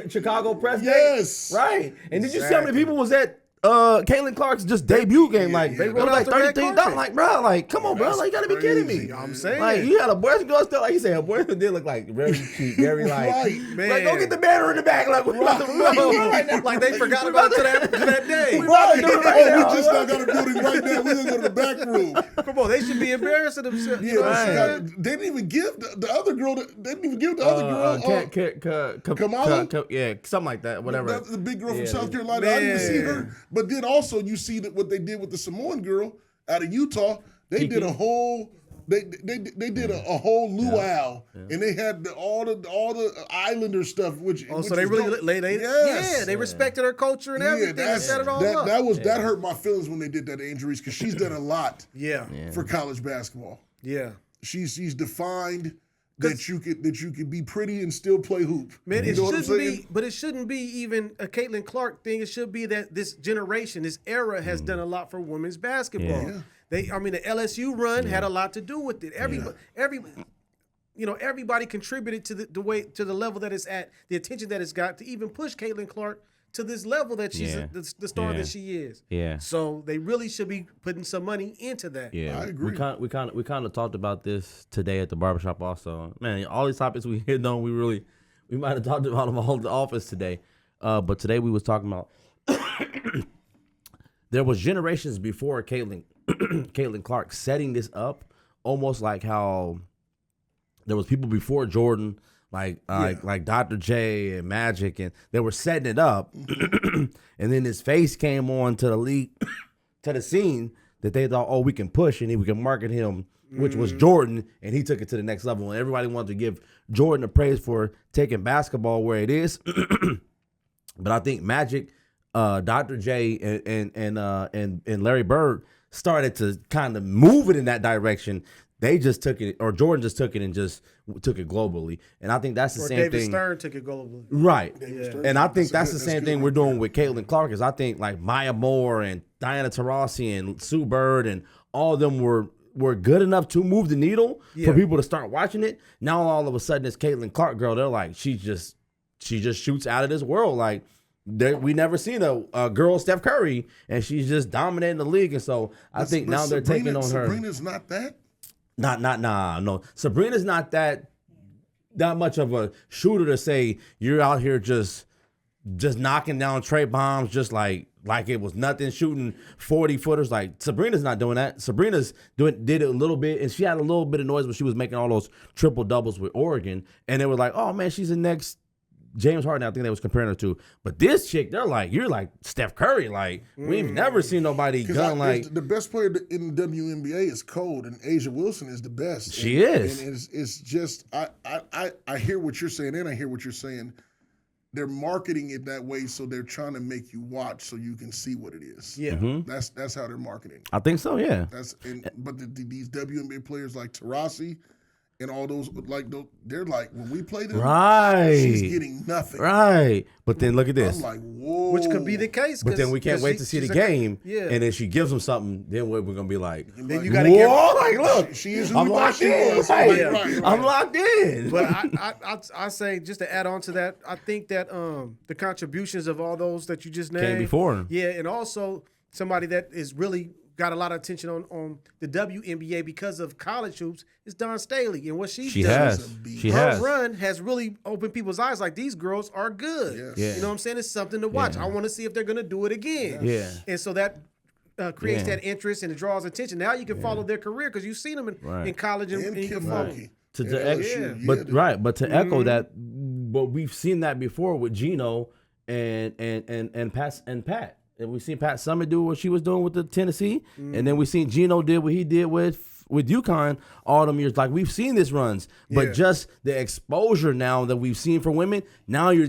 Chicago president. Yes. Right. And did you see how many people was at Caitlin Clark's just debut game. Like, they rolled like 33 down. Like, bro, like, come on, bro. Like, you gotta be kidding me. You know what I'm saying? Like, you got a boys and girls still, like you said, a boys and did look like very cheap, very like, man. Like, go get the banner in the back. Like, like they forgot about that day. Right. We just not got a building right now. We're going to go to the back room. Come on, they should be embarrassing themselves. Yeah, right. They didn't even give the other girl. They didn't even give the other girl. Kamala? Yeah, something like that, whatever. The big girl from South Carolina. Man. I didn't even see her. But then also you see that what they did with the Samoan girl out of Utah. They did a whole. They did a whole luau, and they had all the Islander stuff. So they really they respected her culture and everything. And set it all up. That hurt my feelings when they did that to Angel Reese because she's done a lot. For college basketball. Yeah, she's defined that you could be pretty and still play hoop. Man, it shouldn't be, but it shouldn't be even a Caitlin Clark thing. It should be that this generation, this era, has done a lot for women's basketball. Yeah. The LSU run had a lot to do with it. Everybody contributed to the level that it's at, the attention that it's got to even push Caitlin Clark to this level that she's the star that she is. Yeah. So they really should be putting some money into that. Yeah, I agree. We kind of talked about this today at the barbershop also. Man, all these topics we hit on, we might have talked about them all at the office today. But today we was talking about there was generations before Caitlin Clark setting this up, almost like how there was people before Jordan, like Dr. J and Magic, and they were setting it up, and then his face came on to the league, to the scene that they thought, oh, we can push and we can market him, which was Jordan, and he took it to the next level, and everybody wanted to give Jordan the praise for taking basketball where it is, but I think Magic, Dr. J, and Larry Bird started to kind of move it in that direction. They just took it, or Jordan just took it and just took it globally. And I think that's the same thing. David Stern took it globally. Right. And I think that's the same thing we're doing with Caitlin Clark. Is I think like Maya Moore and Diana Taurasi and Sue Bird and all of them were good enough to move the needle for people to start watching it. Now all of a sudden this Caitlin Clark girl, they're like, she just shoots out of this world. Like, we never seen a girl Steph Curry, and she's just dominating the league. And so I think now they're taking on her. Sabrina's not that? No. Sabrina's not that much of a shooter to say you're out here just knocking down tray bombs just like it was nothing, shooting 40-footers. Like, Sabrina's not doing that. Sabrina's did it a little bit, and she had a little bit of noise when she was making all those triple doubles with Oregon. And they were like, oh man, she's the next James Harden, I think they was comparing her to. But this chick, they're like, you're like Steph Curry. Like, we've never seen nobody gun like. The best player in the WNBA is Cold, and Asia Wilson is the best. She is. And it's just, I hear what you're saying, and I hear what you're saying. They're marketing it that way, so they're trying to make you watch so you can see what it is. Yeah. Mm-hmm. That's how they're marketing. I think so, yeah. But these WNBA players like Taurasi, and all those, they're like, when we play them, she's getting nothing. Right. But then look at this. I'm like, whoa. Which could be the case. But then we can't wait to see the game. And then she gives them something, then we're going to be like, then you got to get, like, look. She is who we thought she was. Right. I'm locked in. But I say, just to add on to that, I think that the contributions of all those that you just named. Came before. Yeah, and also somebody that is really got a lot of attention on the WNBA because of college hoops is Dawn Staley, and what she does. Her run has really opened people's eyes. Like, these girls are good. Yes. Yeah. You know what I'm saying? It's something to watch. I want to see if they're going to do it again. Yeah. And so that creates that interest and it draws attention. Now you can follow their career because you've seen them in college and you can follow them. But to echo that, but we've seen that before with Gino and Pat. And we've seen Pat Summitt do what she was doing with the Tennessee. And then we've seen Gino did what he did with UConn all them years. Like, we've seen this runs. But just the exposure now that we've seen for women, now you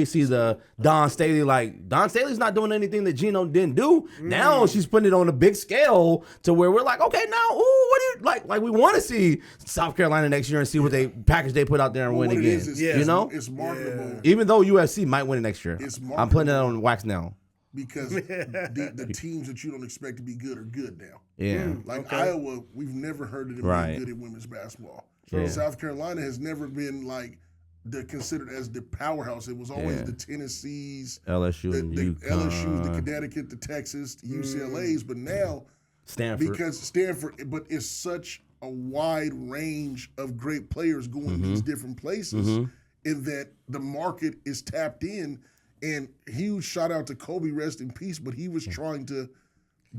see the Dawn Staley. Like, Dawn Staley's not doing anything that Gino didn't do. Now she's putting it on a big scale to where we're like, okay, now, what do you like we want to see South Carolina next year and see what package they put out there and win again. It's marketable. Even though USC might win it next year. I'm putting it on wax now. Because the teams that you don't expect to be good are good now. Yeah. Iowa, we've never heard of them being good at women's basketball. Yeah. South Carolina has never been like they're considered as the powerhouse. It was always the Tennessees, LSU, the LSU's, the Connecticut, the Texas, the UCLA's, but now Stanford. Because Stanford, but it's such a wide range of great players going these different places in that the market is tapped in. And huge shout out to Kobe, rest in peace, but he was trying to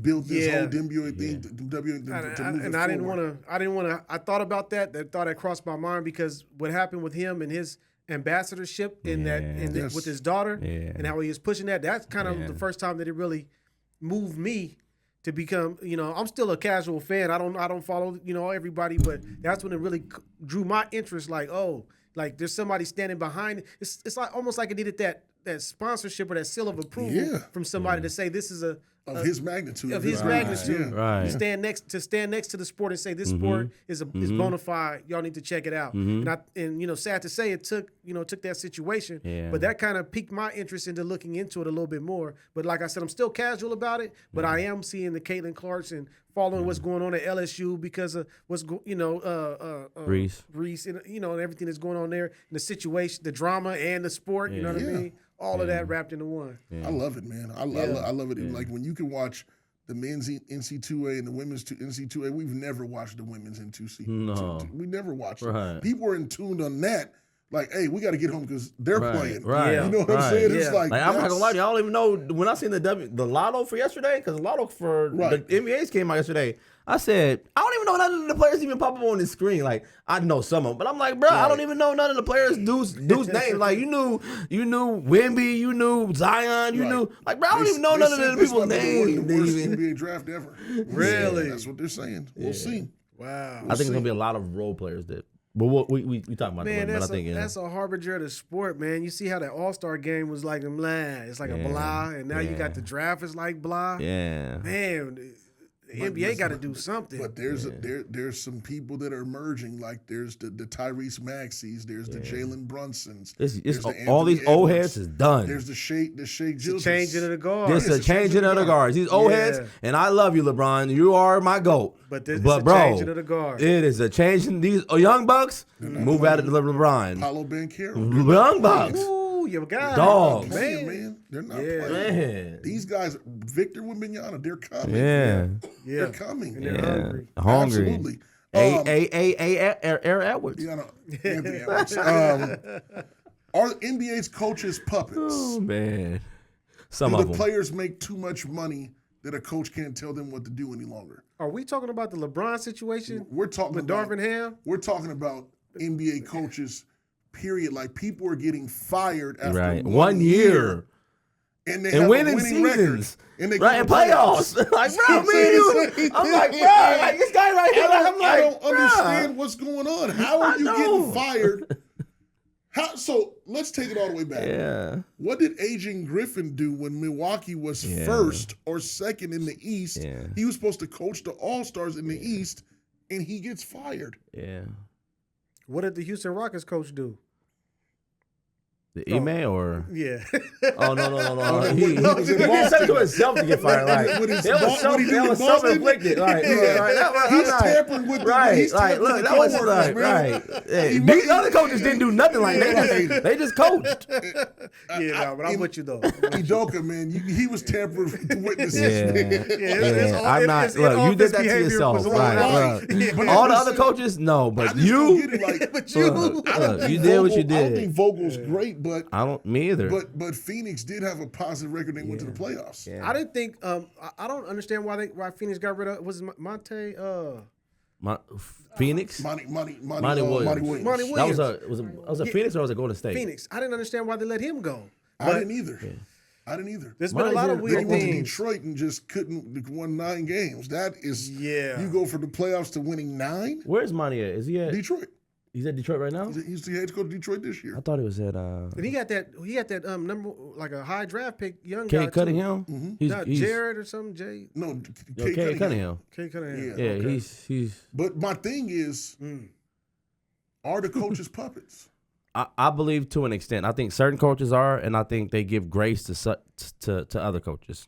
build this whole WNBA thing to move and I didn't want to. I thought about that. That thought had crossed my mind because what happened with him and his ambassadorship with his daughter and how he was pushing that. That's kind of the first time that it really moved me to become. I'm still a casual fan. I don't follow everybody, but that's when it really drew my interest. Like there's somebody standing behind it. It's like almost like it needed that sponsorship or that seal of approval from somebody to say this is of his magnitude. Right. To stand next to the sport and say this sport is bona fide. Y'all need to check it out. And sad to say, it took that situation. Yeah. But that kind of piqued my interest into looking into it a little bit more. But like I said, I'm still casual about it. But I am seeing the Caitlin Clarks and following what's going on at LSU because of what's Reese and and everything that's going on there, and the situation, the drama, and the sport. You know what I mean? All of that wrapped into one. Yeah. I love it, man. I love it. Like when you can watch the men's NC2A and the women's NC2A, we've never watched the women's N2C. No. We never watched it. People are in tune on that. Like, hey, we got to get home because they're playing. Right. You know what I'm saying? It's like I'm not gonna lie to you. I don't even know when I seen the lotto for yesterday, because the lotto for the NBA's came out yesterday. I said, I don't even know none of the players even pop up on the screen. Like, I know some of them, but I'm like, bro, I don't even know none of the players' dudes' names. Like, you knew Wemby, you knew Zion, you knew, like, bro, I don't even know none of the people's names. The worst NBA draft ever. Really? That's what they're saying. We'll see. Wow. I think it's gonna be a lot of role players that. But we talking about man, but I think that's a harbinger of the sport, man. You see how that All-Star game was like blah. It's like a blah, and now you got the draft is like blah. Yeah. Man, the NBA got to do something. But there's some people that are emerging. Like there's the Tyrese Maxeys, there's the Jalen Brunsons. All these old heads is done. There's the Shea Gilgeous. Changing of the guards. It's a changing of the guards. These old heads, and I love you, LeBron. You are my GOAT. But changing of the guards. It is a changing. These young bucks move out of LeBron. Paulo Banchero. Young bucks. Ooh, you got dogs. Man. They're not playing. Man. These guys, Victor Wembanyama, they're coming. Yeah. They're coming. And they're hungry. Absolutely. Aaron Edwards. Anthony Edwards. Are NBA's coaches puppets? Oh, man. Do the players make too much money that a coach can't tell them what to do any longer? Are we talking about the LeBron situation? We're talking with Darvin Ham? We're talking about NBA coaches, period. Like people are getting fired after 1 year. And they have winning seasons. And they and playoffs. Like, bro, I'm like, bro, like this guy right here. I'm like, I don't understand what's going on. How are you getting fired? So let's take it all the way back. Yeah. What did Adrian Griffin do when Milwaukee was first or second in the East? Yeah. He was supposed to coach the All-Stars in the East, and he gets fired. Yeah. What did the Houston Rockets coach do? The Ime or? Yeah. Oh, no. He said to himself to get fired. Like, that was self-inflicted. He's tampering with look, that was these other coaches didn't do nothing like that. They just coached. But I'm with you, though. Udoka, man, he was tampering with the witnesses. I'm not. Look, you did that to yourself. Right. All the other coaches, no. But you. You did what you did. I don't think Vogel's great. But I don't. Me either. But Phoenix did have a positive record. They went to the playoffs. Yeah. I didn't think. I don't understand why Phoenix got rid of. Was it Monte? Phoenix. Monty Williams. That was a Phoenix or was it Golden State? Phoenix. I didn't understand why they let him go. I didn't either. Yeah. I didn't either. There's been a lot of weird things. They went to Detroit and just won 9 games. That is. Yeah. You go from the playoffs to winning 9. Where's Monty at? Is he at Detroit? He's at Detroit right now? He's the head coach of Detroit this year. I thought he was at And he got that number, like a high draft pick, young guy. Cade Cunningham? Mm-hmm. He's Jared or something, Jay? No, Cade Cunningham. Cade Cunningham. Yeah, okay. he's But my thing is, are the coaches puppets? I believe to an extent. I think certain coaches are, and I think they give grace to other coaches.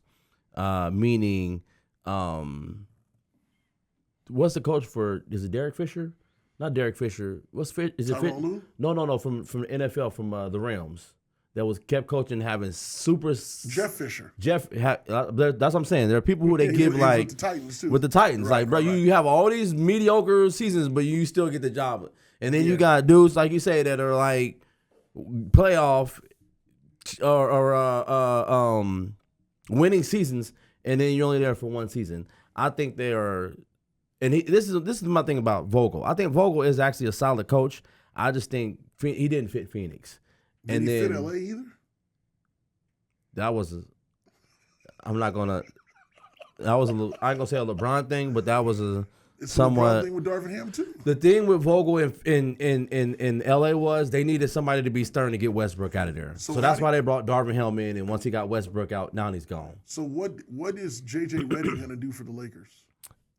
Meaning, what's the coach for? Is it Derek Fisher? Not Derek Fisher. What's Fisher? Is it Fisher? No. From the NFL, from the Rams. That was kept coaching, having super. Jeff Fisher. That's what I'm saying. There are people who they give like with the Titans too. With the Titans, right, like bro, you have all these mediocre seasons, but you still get the job. And then you got dudes like you say that are like playoff or winning seasons, and then you're only there for one season. I think they are. And this is my thing about Vogel. I think Vogel is actually a solid coach. I just think he didn't fit Phoenix. Did he fit LA either? That was I'm not gonna. That was I ain't gonna say a LeBron thing, but that was somewhat. The thing with Devin Haney too. The thing with Vogel in LA was they needed somebody to be stern to get Westbrook out of there. So that's why they brought Darvin Ham in, and once he got Westbrook out, now he's gone. So what is JJ Redick gonna do for the Lakers?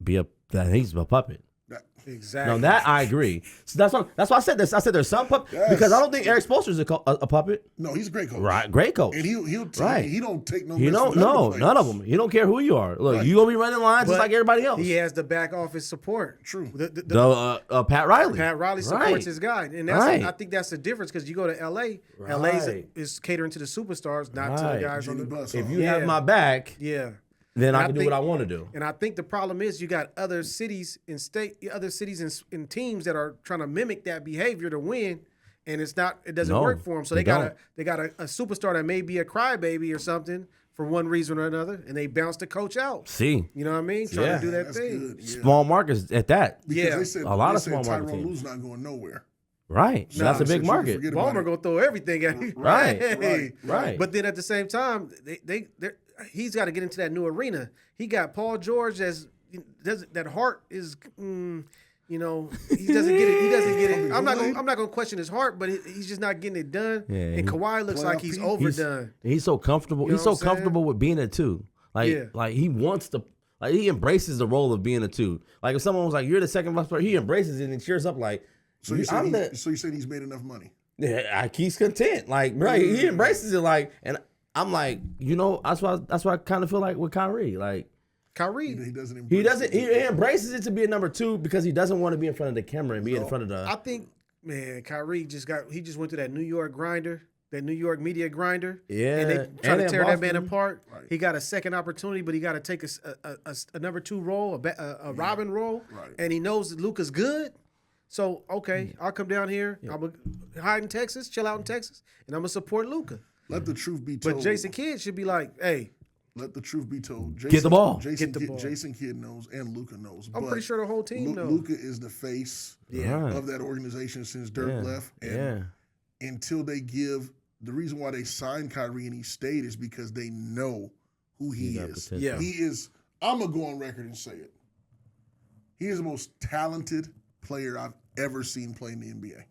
He's a puppet. Exactly. No, that I agree. So that's why I said this. I said there's some puppet because I don't think Eric Spoelstra is a puppet. No, he's a great coach. Right, great coach. And he don't take no. He don't none of them. He don't care who you are. Look, you gonna be running lines just like everybody else. He has the back office support. True. Pat Riley. Pat Riley supports his guy, and that's I think that's the difference because you go to LA. LA is catering to the superstars, not to the guys on the bus. If you have my back, then I can do what I want to do. And I think the problem is you got other cities and teams that are trying to mimic that behavior to win, and it doesn't work for them. So they got a superstar that may be a crybaby or something for one reason or another, and they bounce the coach out. See, you know what I mean? Trying to do that thing. Good, Small markets at that. Because they said, a lot of small market Tyrone teams. Lue's not going nowhere. Right. So that's a big market. Ballmer gonna throw everything at you. Right. But then at the same time, he's got to get into that new arena. He got Paul George that heart is, he doesn't get it. He doesn't get it. I'm not gonna question his heart, but he's just not getting it done. Yeah, and Kawhi looks like he's overdone. He's so comfortable. He's so comfortable with being a two. Like he wants to. Like he embraces the role of being a two. Like if someone was like, "You're the second best player," he embraces it and cheers up like. So you said he's made enough money? Yeah, he's content. Like right, he embraces it. Like, and I'm like, that's why I kind of feel like with Kyrie. Like Kyrie, he doesn't. He embraces it to be a number two because he doesn't want to be in front of the camera and be in front of the. I think, man, Kyrie just went through that New York grinder. That New York media grinder. Yeah. And they try to tear that man apart. Right. He got a second opportunity, but he got to take a number two role, a Robin role. Right. And he knows that Luka's good. So, okay, I'll come down here. I'm going to hide in Texas, chill out in Texas, and I'm going to support Luka. Let the truth be told. But Jason Kidd should be like, hey. Let the truth be told. Get the ball. Jason Kidd knows and Luka knows. I'm pretty sure the whole team knows. Luka is the face of that organization since Dirk left. And until they give – the reason why they signed Kyrie and he stayed is because they know who he is. Yeah. He is – I'm going to go on record and say it. He is the most talented player I've ever seen play in the NBA.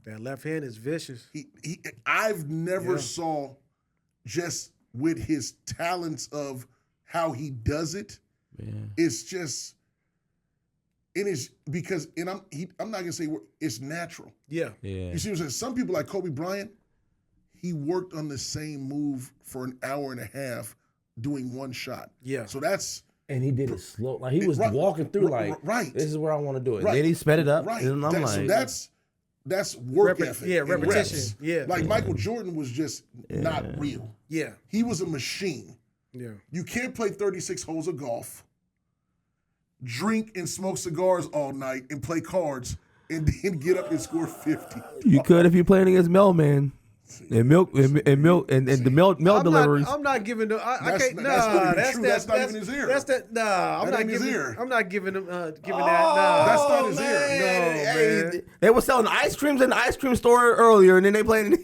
That left hand is vicious. I've never saw just with his talents of how he does it. Yeah. It's just it is because I'm not gonna say it's natural. Yeah. You see what I'm saying? Some people like Kobe Bryant, he worked on the same move for an hour and a half doing one shot. Yeah. So that's. And he did it slow. Like he was walking through this is where I want to do it. Right. Then he sped it up. Right. And I'm that's work ethic. Yeah, repetition. Reps. Yeah. Like Michael Jordan was just not real. Yeah. He was a machine. Yeah. You can't play 36 holes of golf, drink and smoke cigars all night and play cards and then get up and score 50. You could if you're playing against Mailman. And milk and the milk deliveries. I'm not giving them. That's not even his ear. That's that. Nah, I'm not giving. I'm not giving them. Giving that. Nah, that's not his ear. No, man. They were selling ice creams in the ice cream store earlier, and then they played.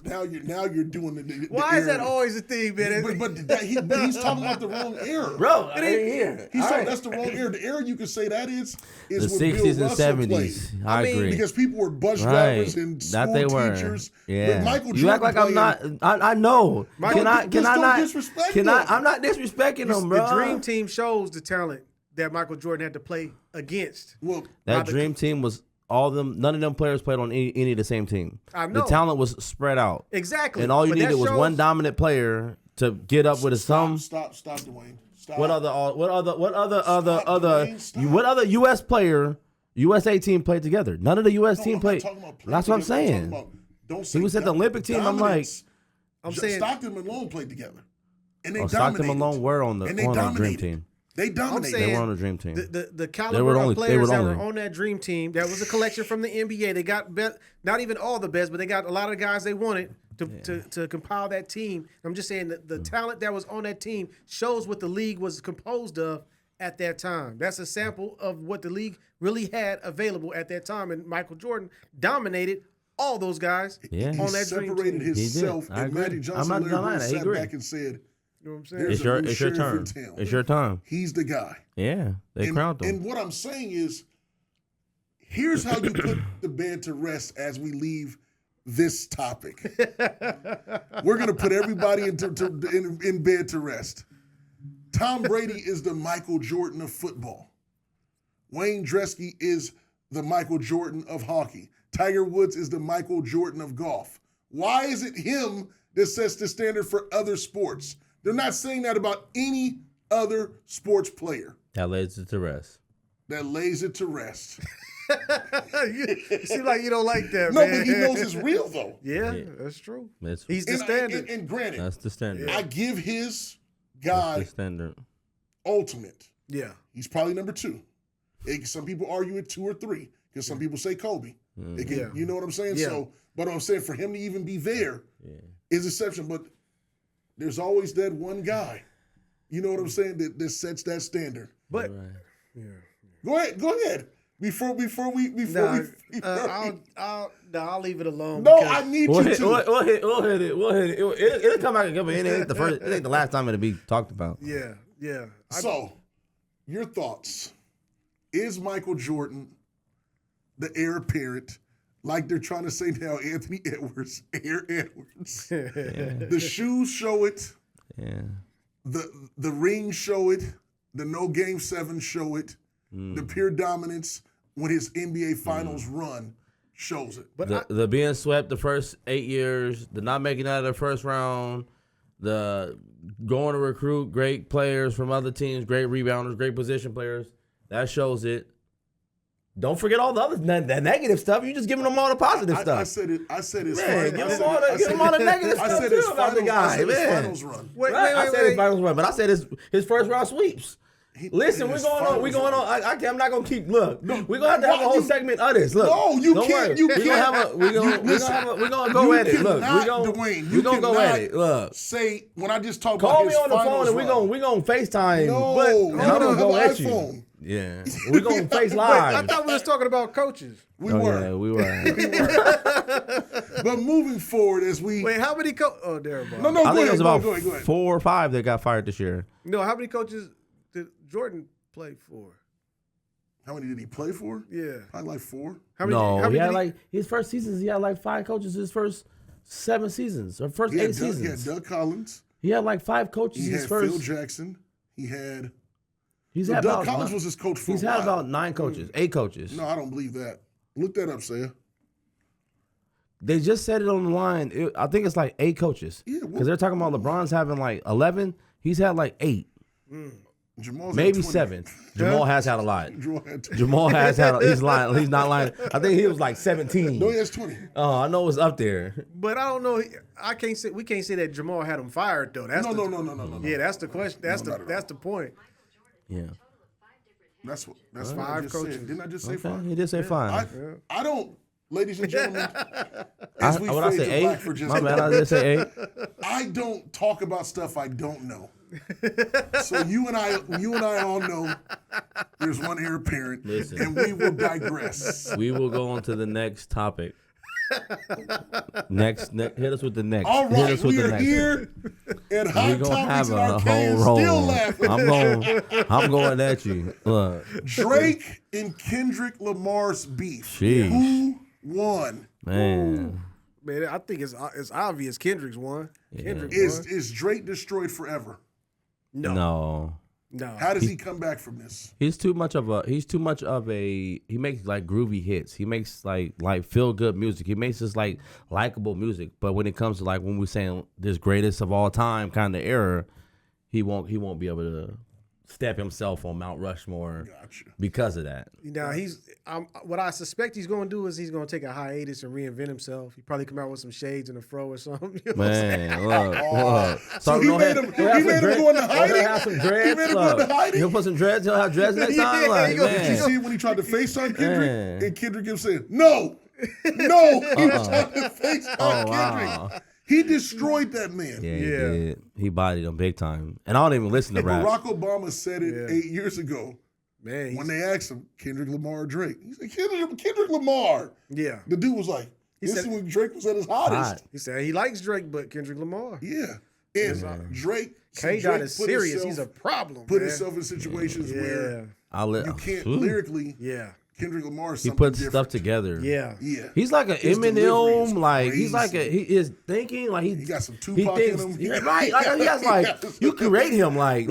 Now you're doing the Why ear. is that always a thing, man? But he's talking about the wrong ear, bro. I ain't here. He's saying that's the wrong ear. The ear you could say that is the 60s and 70s. I agree because people were bus drivers and school teachers. Yeah. Michael you act like I'm not. I know. Can I not disrespect him? I'm not disrespecting him, bro. The Dream Team shows the talent that Michael Jordan had to play against. Well, that Dream Team was all of them. None of them players played on any of the same team. I know. The talent was spread out. Exactly. And all you needed was one dominant player to get up with his thumb. Stop, Dwayne. Stop. What other U.S. player USA team played together. None of the U.S. team played. That's what I'm saying. Don't he was at the Olympic team. I'm like, saying Stockton and Malone played together, and they dominated. Stockton and Malone were on the dream team. They dominated. They were on the dream team. The caliber of players that were on that dream team, that was a collection from the NBA. They got not even all the best, but they got a lot of guys they wanted to compile that team. I'm just saying that the talent that was on that team shows what the league was composed of at that time. That's a sample of what the league really had available at that time. And Michael Jordan dominated all those guys on that dream team. Separated himself, and Magic Johnson sat back and said, you know what I'm saying? It's your turn. It's your time. He's the guy. Yeah, they crowned him. And what I'm saying is, here's how you put the bed to rest as we leave this topic. We're going to put everybody in bed to rest. Tom Brady is the Michael Jordan of football. Wayne Gretzky is the Michael Jordan of hockey. Tiger Woods is the Michael Jordan of golf. Why is it him that sets the standard for other sports? They're not saying that about any other sports player. That lays it to rest. You seem like you don't like that, man. No, but he knows it's real, though. Yeah, that's true. He's the standard. And granted, that's the standard. I give his guy the standard. Ultimate. Yeah. He's probably number 2. Some people argue it 2 or 3 because some people say Kobe. You know what I'm saying? Yeah. So, but I'm saying for him to even be there is exception. But there's always that one guy. You know what I'm saying? That sets that standard. But Go ahead. Before we I'll leave it alone. No, I need we'll you hit, to. We'll hit it. It'll come out. It ain't the first. It ain't the last time it'll be talked about. Yeah. So, your thoughts? Is Michael Jordan the heir apparent? Like they're trying to say now, Anthony Edwards, heir Edwards. The shoes show it. Yeah. The rings show it. The no game 7 show it. The pure dominance when his NBA Finals run shows it. But the being swept the first 8 years, the not making it out of the first round, the going to recruit great players from other teams, great rebounders, great position players, that shows it. Don't forget all the other the negative stuff. You're just giving them all the positive stuff. I said it's man, give them all the negative stuff. I said his finals run. I said his finals run, but I said his first round sweeps. Listen, we're going on. I'm not gonna keep. Look, we're gonna have to have a whole segment of this. Look, no, you can't. You can't. We're gonna go at it. Look, we're gonna go at it. Look, say when I just talk call about me on the phone and we're gonna FaceTime. No, I'm gonna go at you. Yeah, we're gonna face live. I thought we was talking about coaches. We were. Yeah, we were. But moving forward, as we how many coaches? Oh, there. No. I think it was about go ahead. 4 or 5 that got fired this year. No, how many coaches did Jordan play for? How many did he play for? Yeah, probably like 4. How many he had like his first seasons. He had like 5 coaches. His first 7 seasons or first 8 seasons. He had Doug Collins. He had like 5 coaches. He his had first. Phil Jackson. He had. Doug Collins was his coach for. He's had about 9 coaches, 8 coaches. No, I don't believe that. Look that up, Saya. They just said it on the line. I think it's like 8 coaches. Yeah, because they're talking about LeBron's having like 11. He's had like 8. Maybe 7. Jamal has had a lot. Jamal has had. He's lying. He's not lying. I think he was like 17. No, he has 20. Oh, I know it's up there. But I don't know. I can't say we can't say that Jamal had him fired though. That's no. Yeah, that's the question. That's the point. Yeah. That's 5 coaches. Said. Didn't I just say 5? He did say 5. I don't, ladies and gentlemen. What I say 8? My bad. I did say 8. I don't talk about stuff I don't know. So you and I all know there's one heir apparent, and we will digress. We will go on to the next topic. Next, hit us with the next. All right, we are here at Hot Topics and Arcade. Still laughing. I'm going at you. Look. Drake and Kendrick Lamar's beef. Jeez. Who won? Man, I think it's obvious. Kendrick's won. Kendrick won. Is Drake destroyed forever? No. How does he come back from this? He's too much of a. He makes like groovy hits. He makes like feel good music. He makes this like likable music. But when it comes to like when we're saying this greatest of all time kind of era, he won't be able to step himself on Mount Rushmore Gotcha. because of that. Now what I suspect he's going to do is he's going to take a hiatus and reinvent himself. He probably come out with some shades and a fro or something. You know Man, look. So he made him go into hiding. He'll have some dreads. He made him go into hiding. He'll put some dreads. He'll have dreads next time. Like, Did you see when he tried to FaceTime Kendrick? And Kendrick kept saying, no. He was trying to FaceTime Kendrick. Wow. He destroyed that man. Yeah, he did. He bodied him big time. And I don't even listen to rap. Barack Obama said it 8 years ago. Man, when they asked him, Kendrick Lamar or Drake? He said, Kendrick Lamar. Yeah. The dude was like, this is when Drake was at his hottest. He said he likes Drake, but Kendrick Lamar. Yeah. And Drake. K-Dot is serious. He's a problem. Put himself in situations where you can't lyrically. Yeah. Kendrick Lamar is he puts stuff together. Yeah. He's like an Eminem. Like he is thinking like he got some Tupac in him. Right. Like he has like you create him like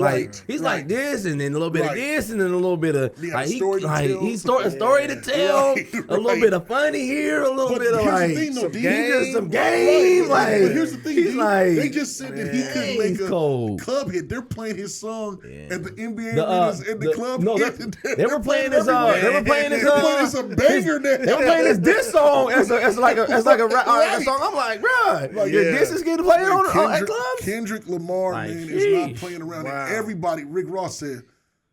he's like this and then a little bit of this and then a little bit of like story to tell. A little bit of funny here, a little bit of like some game. Like but here's the thing, he's like they just said that he couldn't make a club hit. They're playing his song at the NBA arenas in the club. No, they were playing his They're playing some banger there. They were playing this diss song as like a rap song. I'm like, bro, this is getting played at clubs. Kendrick Lamar, man, is not playing around. Wow. And everybody, Rick Ross said,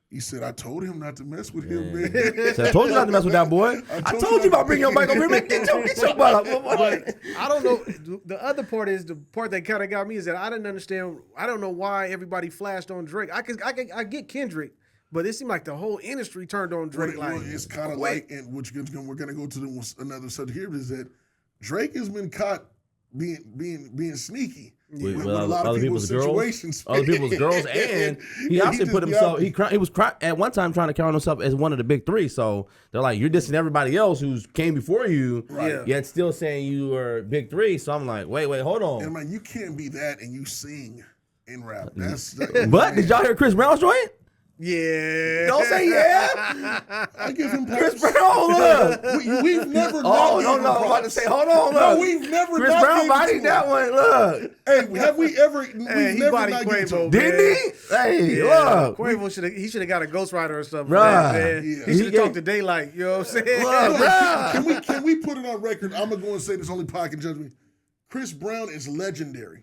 he said, I told him not to mess with him, man. I told you not to mess with that boy. I told you about bringing your bike over here. Get your butt up. I don't know. The other part is the part that kind of got me is that I didn't understand. I don't know why everybody flashed on Drake. I get Kendrick. But it seemed like the whole industry turned on Drake. It's kind of like, and which we're going to go to another subject here, is that Drake has been caught being sneaky with a lot of people's situations. Other people's girls, and he obviously put himself. He was at one time trying to count himself as one of the big three. So they're like, you're dissing everybody else who's came before you, yet still saying you are big three. So I'm like, wait, hold on. And man, you can't be that and you sing in rap. But did y'all hear Chris Brown's joint? Yeah. Don't say yeah. I give him Chris Brown. Look, we've never. Oh no! I'm about to say, hold on. Look. No, we've never. Chris Brown bodied that one. Look. Hey, have we ever? We've never bodied Quavo. Didn't he? Hey, look. Quavo should have got a ghostwriter or something. Right. He should have talked to Daylight. You know what I'm saying? Look, can we put it on record? I'm gonna go and say this. Only Pac can judge me. Chris Brown is legendary.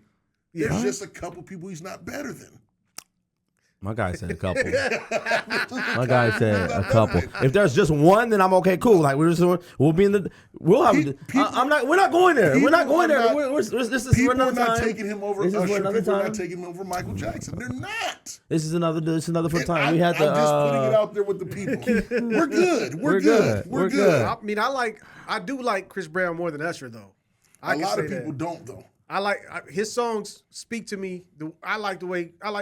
There's just a couple people he's not better than. My guy said a couple. My guy said a couple. If there's just one, then I'm okay, cool. Like we'll be in the. We're not going there. We're not going there. This is people another are not time. taking him over Usher. People are not taking him over Michael Jackson. They're not. This is another for time. We had I'm just putting it out there with the people. We're good. We're good. I mean, I do like Chris Brown more than Usher though. A lot of people don't though. I like his songs speak to me. I like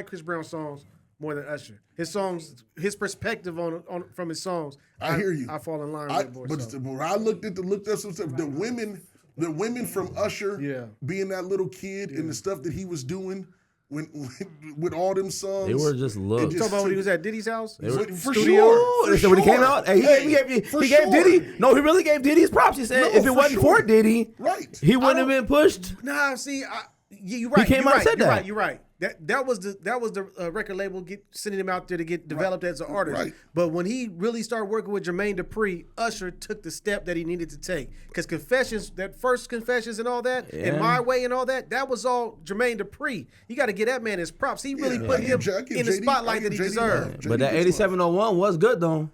Chris Brown's songs more than Usher. His songs, his perspective on from his songs. I hear you. I fall in line with it more. But when I looked up some stuff, the women from Usher being that little kid and the stuff that he was doing with all them songs. They were just looks. You talking about when he was at Diddy's house? For sure. So when he came out, he gave Diddy. No, he really gave Diddy his props. He said if it wasn't for Diddy, he wouldn't have been pushed. Nah, see, you're right. He came out and said that. You're right. That was the record label sending him out there to get developed as an artist. Right. But when he really started working with Jermaine Dupri, Usher took the step that he needed to take. Because Confessions, that first Confessions and all that, and My Way and all that, that was all Jermaine Dupri. You got to give that man his props. He really put him in the spotlight that he deserved. But that 8701 was good though.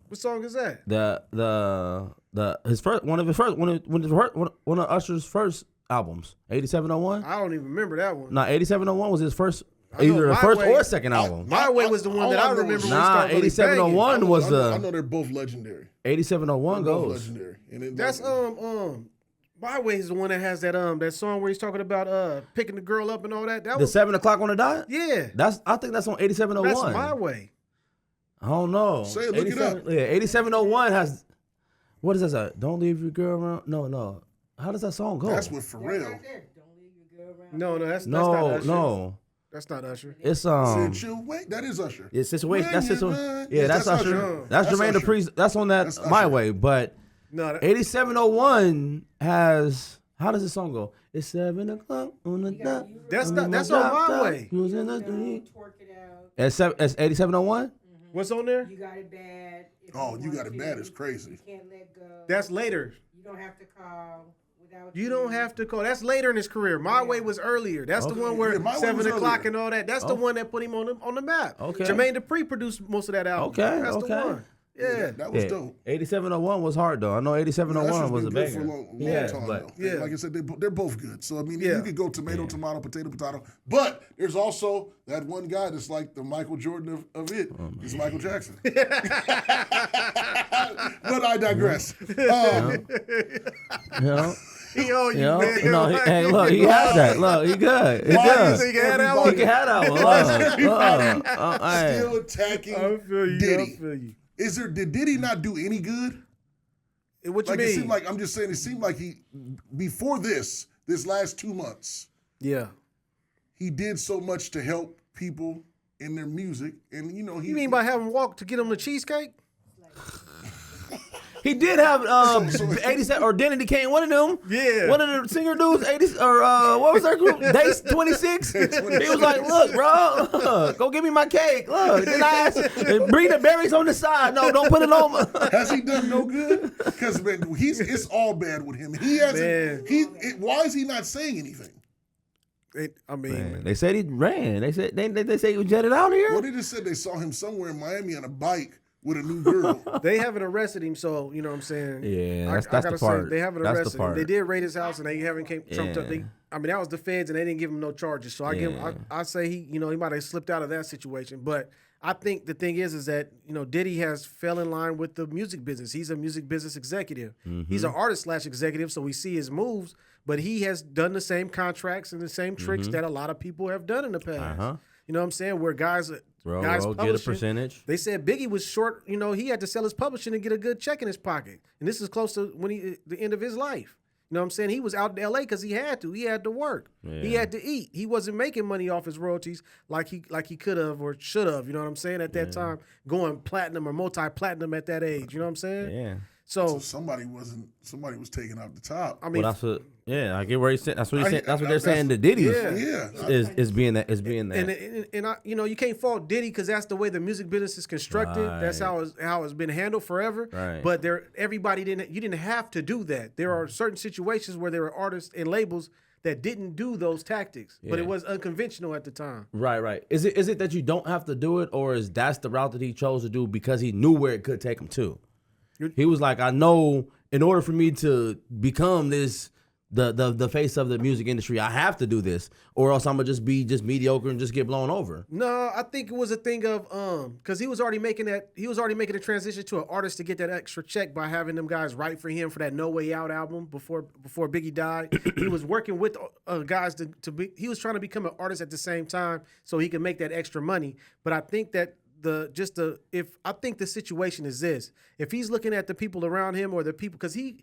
What song is that? One of Usher's first albums, 8701. I don't even remember that one. No, 8701 was his first, either the first or second album. My Way was the one that I remember. Nah, 8701 was the. I know they're both legendary. 8701 goes. Legendary. That's My Way is the one that has that song where he's talking about picking the girl up and all that. That was 7 o'clock on the dot. Yeah, I think that's on 8701. That's My Way. I don't know. Say it, look it up. Yeah, 8701 has. What is that? Don't leave your girl around. No. How does that song go? That's with Pharrell. No, that's not Usher. No. That's not Usher. It's Situation. That is Usher. It's Situation. That's Situation. Yeah, that's Usher. That's Jermaine Dupri's. That's on that My Way. But 8701 has. How does this song go? It's 7 o'clock on the dot. That's on my way. Who's in the street? Twerk it out. That's 8701? What's on there? You got it bad. You got it bad is crazy. You can't let go. That's later. You don't have to call without. You don't have to call. That's later in his career. My Way was earlier. That's the one where 7 o'clock and all that. That's the one that put him on the map. Okay. Jermaine Dupri produced most of that album. Okay. That's the one. Yeah. That was dope. 8701 was hard though. I know 8701 was a banger. For a long time, but though. Like I said, they're both good. So I mean, you could go tomato, potato. But there's also that one guy that's like the Michael Jordan of it. It's Michael Jackson. But I digress. He owe you, man. No, hey, look, he has that. Look, he good. He Why good. do you think he had that one? He can have that one. Still attacking Diddy. I feel you. Did Diddy not do any good? What you mean? It seemed like, I'm just saying, it seemed like he, before this last 2 months, he did so much to help people in their music. And, you mean by having walked to get him the cheesecake? He did have 87 or Denny Kane, one of them. Yeah. One of the singer dudes, 80 or what was their group? Days 26. He was like, "Look, bro, go give me my cake. Look, then I asked, bring the berries on the side. No, don't put it on." Has he done no good? Because it's all bad with him. He hasn't. Why is he not saying anything? They said he ran. They said they say he was jetted out here. Well, they just said they saw him somewhere in Miami on a bike with a new girl. They haven't arrested him, so you know what I'm saying. Yeah, that's the part. They haven't arrested him. They did raid his house, and they haven't trumped up. That was the feds, and they didn't give him no charges. So I say he might have slipped out of that situation. But I think the thing is that Diddy has fell in line with the music business. He's a music business executive. Mm-hmm. He's an artist/executive, so we see his moves. But he has done the same contracts and the same tricks that a lot of people have done in the past. Uh-huh. You know what I'm saying? Where guys get a percentage. They said Biggie was short. He had to sell his publishing and get a good check in his pocket. And this is close to the end of his life. You know what I'm saying? He was out in L.A. because he had to. He had to work. Yeah. He had to eat. He wasn't making money off his royalties like he could have or should have. You know what I'm saying? At that time, going platinum or multi-platinum at that age. You know what I'm saying? Yeah. So somebody was taking out the top. I mean, I get where he said. That's what he said. That's what they're saying. The Diddy is being that. And you can't fault Diddy because that's the way the music business is constructed. Right. That's how it's been handled forever. Right. But everybody didn't have to do that. There are certain situations where there are artists and labels that didn't do those tactics, but it was unconventional at the time. Right. Is it that you don't have to do it, or is that's the route that he chose to do because he knew where it could take him to? He was like, I know in order for me to become the face of the music industry, I have to do this, or else I'm gonna just be mediocre and just get blown over. No, I think it was a thing of because he was already making a transition to an artist to get that extra check by having them guys write for him for that No Way Out album before Biggie died. He was working with guys he was trying to become an artist at the same time so he could make that extra money. But I think that I think the situation is this: if he's looking at the people around him or the people, because you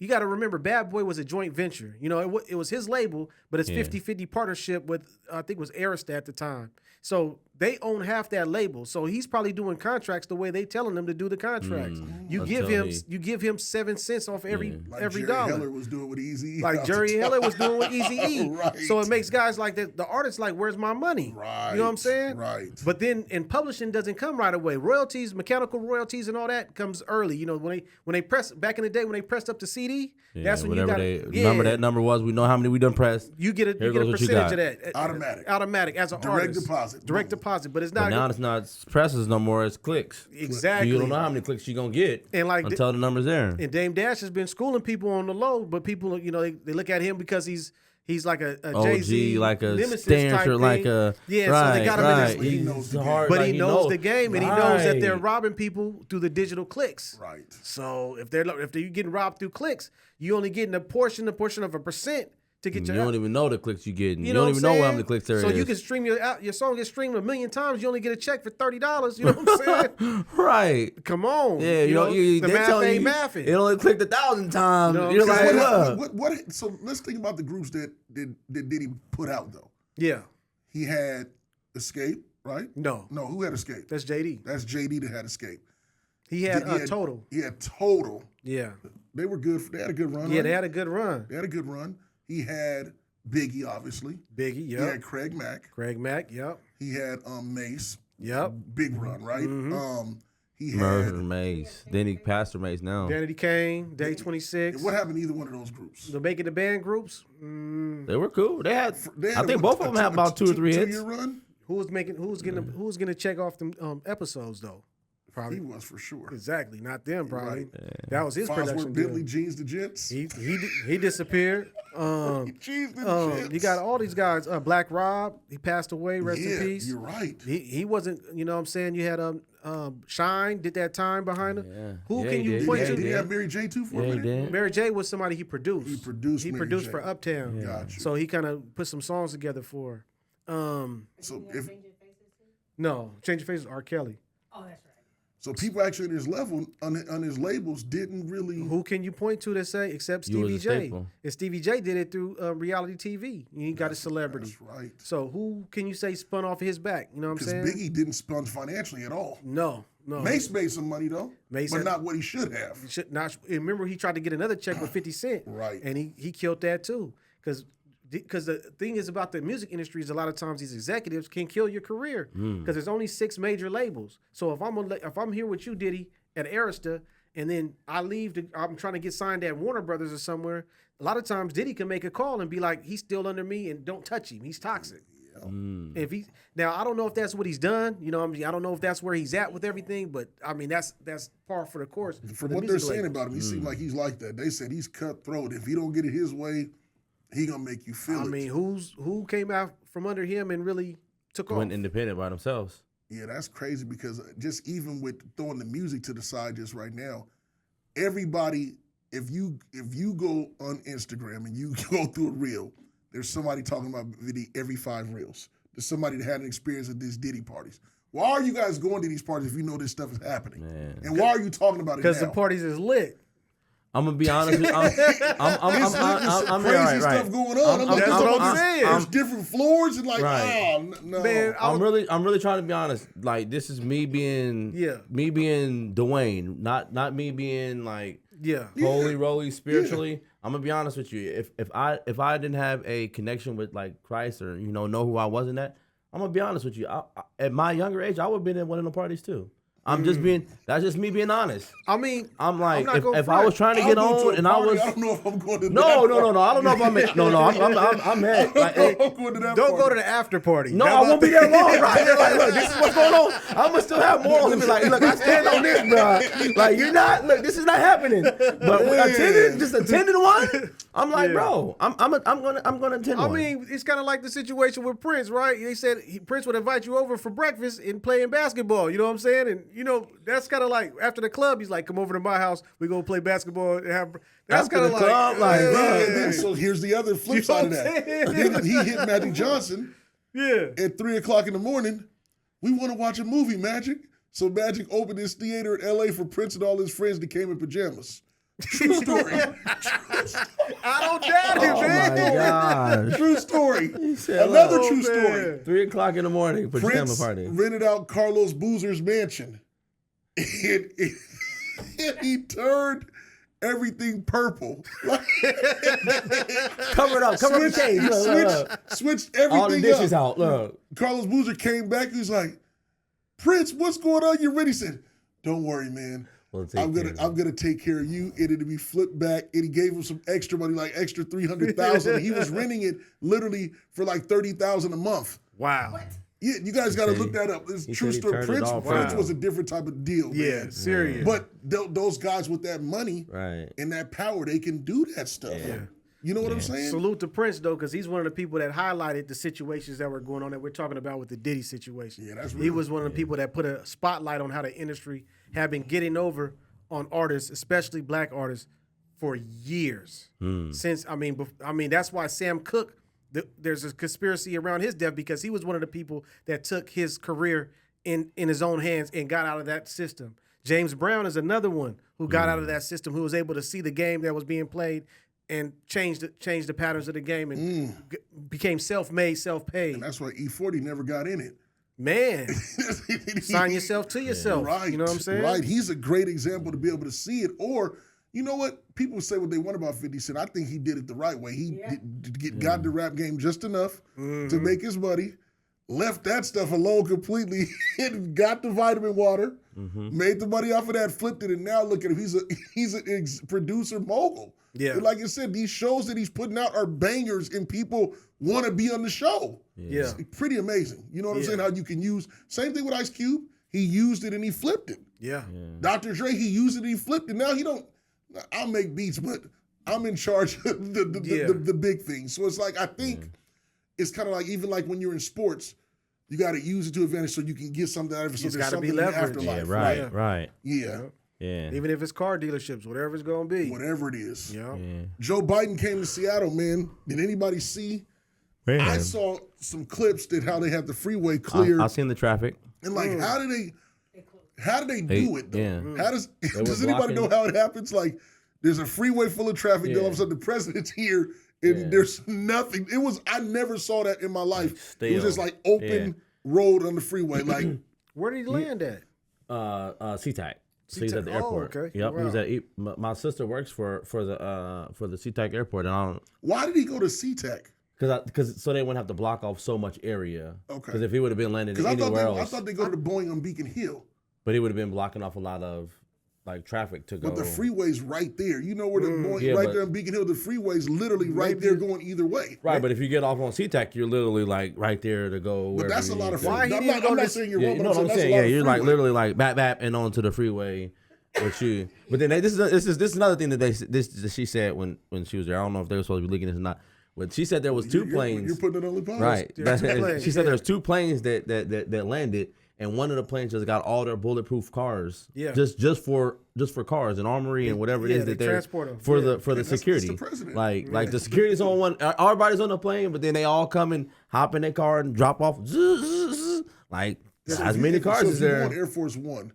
got to remember, Bad Boy was a joint venture. It was his label, but it's 50-50 partnership with I think it was Arista at the time. So they own half that label. So he's probably doing contracts the way they telling them to do the contracts. You give him 7 cents off every Jerry dollar. Heller was doing with Eazy-E. Like Jerry Heller was doing with Eazy-E. Right. So it makes guys like the artists like, where's my money? Right. You know what I'm saying? Right. But then publishing doesn't come right away. Royalties, mechanical royalties, and all that comes early. When they press back in the day when they pressed up the CD, that's when you got remember that number was. We know how many we done pressed. You get a percentage of that. Automatic as an artist. Direct deposit, but it's not. But now it's not presses no more. It's clicks. Exactly. So you don't know how many clicks you're gonna get until the number's there. And Dame Dash has been schooling people on the low, but people, they look at him because he's like a Jay-Z, like a Stance or like a so they got him in He knows the game, and he knows that they're robbing people through the digital clicks. Right. So if they're getting robbed through clicks, you only getting a portion of a percent. To get you don't even know the clicks you're getting. You don't even know how many clicks there is. So you can stream your song gets streamed 1 million times. You only get a check for $30. You know what I'm saying? Right. Come on. Yeah. The math ain't mathing. It only clicked 1,000 times. You're like, what? So let's think about the groups that Diddy put out though. Yeah. He had Escape, right? No. Who had Escape? That's JD. That's JD that had Escape. He had Total. He had Total. Yeah. They were good. They had a good run. Yeah, they had a good run. He had Biggie, obviously. Biggie, yep. He had Craig Mack. Craig Mack, yep. He had Mace. Yep. Big run, right? He had Murder Mace. Then he Pastor Mace now. Danity Kane, Day 26. What happened to either one of those groups? The Making the Band groups. They were cool. They had I think both of them had about 2 or 3 hits. 2-year run? Who's gonna check off them episodes though? Probably He was for sure. Exactly, not them. Probably Right. that was his production. Fosworth, Bentley, Jeans the Gents. He disappeared. Jeans the Gents. You got all these guys. Black Rob, he passed away. Rest in peace. You're right. He wasn't. You know what I'm saying? You had Shine did that time behind him. Yeah. Who Yeah, can he you did. point Yeah, to? Did he have Mary J too for a Yeah, he minute? did. Mary J was somebody he produced. He produced Mary J. for Uptown. Yeah. Gotcha. So he kind of put some songs together for her. So if No, Change Your Faces, R. Kelly. Oh, that's right. so, people actually at his level on his labels didn't really. Who can you point to that say except You was Stevie a J? staple. And Stevie J did it through reality TV. He got a celebrity. That's right. So who can you say spun off his back? You know what I'm Because saying? Biggie didn't spend financially at all. No. Mace made some money though, Mace but had- not what he should have. Should not remember he tried to get another check with 50 Cent. Right. And he killed that too. Because the thing is about the music industry is a lot of times these executives can kill your career because there's only 6 major labels. So if I'm here with you, Diddy, at Arista, and then I leave, I'm trying to get signed at Warner Brothers or somewhere, a lot of times Diddy can make a call and be like, he's still under me and don't touch him. He's toxic. If now I don't know if that's what he's done. You know, I don't know if that's where he's at with everything, but I mean that's par for the course. From what they're saying about him, he seemed like he's like that. They said he's cutthroat. If he don't get it his way, he gonna make you feel it. I mean, who came out from under him and really took off? Went independent by themselves. Yeah, that's crazy because just even with throwing the music to the side just right now, everybody, if you go on Instagram and you go through a reel, there's somebody talking about Diddy every 5 reels. There's somebody that had an experience at these Diddy parties. Why are you guys going to these parties if you know this stuff is happening? Man. And why are you talking about it now? Because the parties is lit. I'm gonna be honest with you. I'm crazy stuff going on. That's what I'm saying. There's different floors and like, Right. oh no. Man, I'm really trying to be honest. Like this is me being Dwayne, not me being like holy roly spiritually. I'm gonna be honest with you. If I didn't have a connection with like Christ or know who I wasn't at, I'm gonna be honest with you. At my younger age, I would have been at one of the parties too. That's just me being honest. I mean, I'm like, I'm if I was trying to get on and I was, I don't know if I'm going to no, I don't know if I'm at, I'm at. Like, hey, don't go to the after party. no, I won't be there long, right? Like, look, this is what's going on. I'm gonna still have morals and be like, look, I stand on this, bro. Like, you're not. Look, this is not happening. But attending one, I'm like, bro, I'm gonna attend one. I mean, it's kind of like the situation with Prince, right? They said Prince would invite you over for breakfast and playing basketball. You know what I'm saying? And that's kind of like after the club, he's like, come over to my house. We go play basketball and have. That's kind of like, So here's the other flip side of that. He hit Magic Johnson. At 3:00 in the morning. We want to watch a movie, Magic. So Magic opened his theater in LA for Prince and all his friends that came in pajamas. True story. I don't doubt it, man. My gosh. True story. Another true story. 3:00 in the morning, pajama Prince party. rented out Carlos Boozer's mansion. And he turned everything purple. Cover it up. Cover the cage. Switched everything All the dishes up. out. Look. Carlos Boozer came back. He was like, Prince, what's going on? You ready? He said, don't worry, man. I'm gonna take care of you. It'll be flipped back. And he gave him some extra money, like extra $300,000. He was renting it literally for like $30,000 a month. Wow. Yeah, you guys got to look that up. It's true story. Prince was a different type of deal. Yeah, man. serious. But those guys with that money and that power, they can do that stuff. Yeah. You know what I'm saying? Salute to Prince, though, because he's one of the people that highlighted the situations that were going on that we're talking about with the Diddy situation. Yeah, that's He was one of the people that put a spotlight on how the industry had been getting over on artists, especially black artists, for years. Since, I mean, that's why Sam Cooke, there's a conspiracy around his death because he was one of the people that took his career in his own hands and got out of that system. James Brown is another one who got out of that system, who was able to see the game that was being played and change the patterns of the game and became self-made, self-paid. And that's why E40 never got in it. Man, sign yourself to yourself. Right. You know what I'm saying? Right. He's a great example to be able to see it. Or you know what? People say what they want about 50 Cent. I think he did it the right way. He got the rap game just enough to make his money, left that stuff alone completely, and got the vitamin water, made the money off of that, flipped it, and now look at him. He's a producer mogul. Yeah. And like I said, these shows that he's putting out are bangers, and people want to be on the show. Yeah. It's pretty amazing. You know what I'm saying? How you can use, same thing with Ice Cube. He used it and he flipped it. Yeah. Dr. Dre, he used it and he flipped it. Now he don't, I'll make beats, but I'm in charge of the big things. So it's like, I think it's kind of like, even like when you're in sports, you got to use it to advantage so you can get something out of it. So there's something in the afterlife. Yeah, right. Yeah. Yeah. Even if it's car dealerships, whatever it's going to be. Whatever it is. Yeah. Joe Biden came to Seattle, man. Did anybody see? Man. I saw some clips that how they had the freeway cleared. I seen the traffic. And like, how do they do it though? Yeah. How does anybody know how it happens? Like, there's a freeway full of traffic. Then all of a sudden the president's here and there's nothing. I never saw that in my life. It was just like open road on the freeway. Like, where did he land at? SeaTac. So he's at the airport. Okay. Yep. Wow. He was at. My sister works for the SeaTac airport, and why did he go to SeaTac? Because so they wouldn't have to block off so much area. Okay. Because if he would have been landing anywhere else, I thought they go to Boeing on Beacon Hill. But he would have been blocking off a lot of like traffic to go. But the freeway's right there. You know where the Boeing right there on Beacon Hill. The freeway's literally right there, going either way. Right. But if you get off on SeaTac, you're literally like right there to go. But that's a lot of freeway. I'm not saying you're wrong. You know what I'm saying? Yeah, you're like literally like bap and onto the freeway. But then this is another thing that she said when she was there. I don't know if they were supposed to be leaking this or not. But she said there was two planes. You're putting it on the pause. Right. She said there's two planes that landed, and one of the planes just got all their bulletproof cars. Yeah. Just for cars and armory and whatever it is that they're for the security. That's the president. Like the security's on one. Everybody's on the plane, but then they all come and hop in their car and drop off. Like as many cars as there. Air Force One.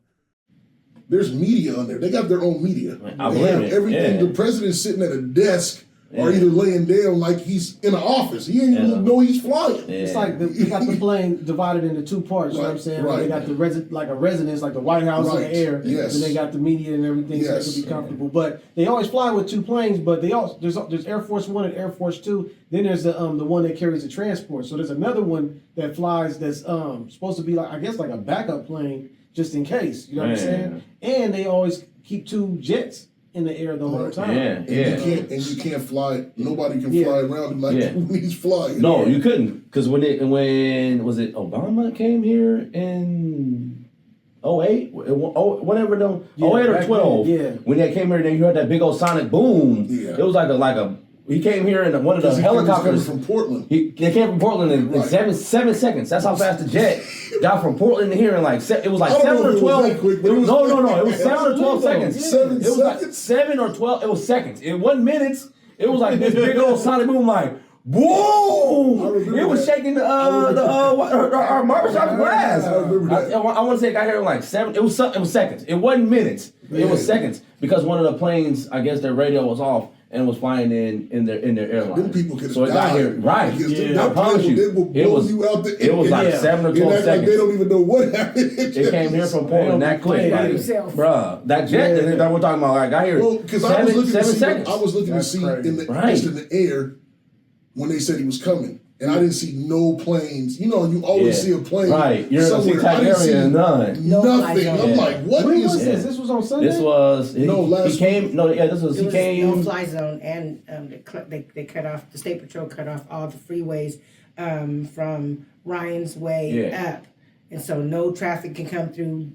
There's media on there. They got their own media. They have everything. The president's sitting at a desk or either laying down like he's in an office. He ain't even know he's flying. Yeah. It's like you got the plane divided into two parts. You know what I'm saying? Right. They got the like a residence, like the White House in the air. Yes. And they got the media and everything so they can be comfortable. But they always fly with two planes. But they also there's Air Force One and Air Force Two. Then there's the one that carries the transport. So there's another one that flies that's supposed to be like like a backup plane. Just in case, you know what I'm saying? And they always keep two jets in the air the whole time. You can't fly. Nobody can fly around him like when he's flying. No, you couldn't. Because when was it Obama came here in 08? Whatever, 08 or 12. Then, when they came here, then you heard that big old sonic boom. Yeah. It was like a he came here in one of the helicopters from Portland. They came from Portland in 7 seconds. That's how fast the jet got from Portland to here in like it was like 7 or 12. No. It was 7 or 12 seconds. It was like 7 or 12. It was seconds. It wasn't minutes. It was like this big old sonic boom, like boom! It was shaking our barbershop glass. I want to say it got here in like 7. It was seconds. It wasn't minutes. It was seconds because one of the planes, I guess their radio was off. And was flying in their airline. Them people could so it got here right. I promise you, it was like 7 or 12 seconds. Like they don't even know what happened. It came here from Portland that quick, bruh. That jet that we're talking about, like, got here. Well, because 7 seconds. I was looking to see just in the air when they said he was coming. And I didn't see no planes. You know, you always see a plane. Right. You're in the type area and none. Nothing. I'm like, what is this? This was on Sunday? This was, he came, he came. No fly zone, and they cut off, the State Patrol cut off all the freeways from Ryan's Way up. And so no traffic can come through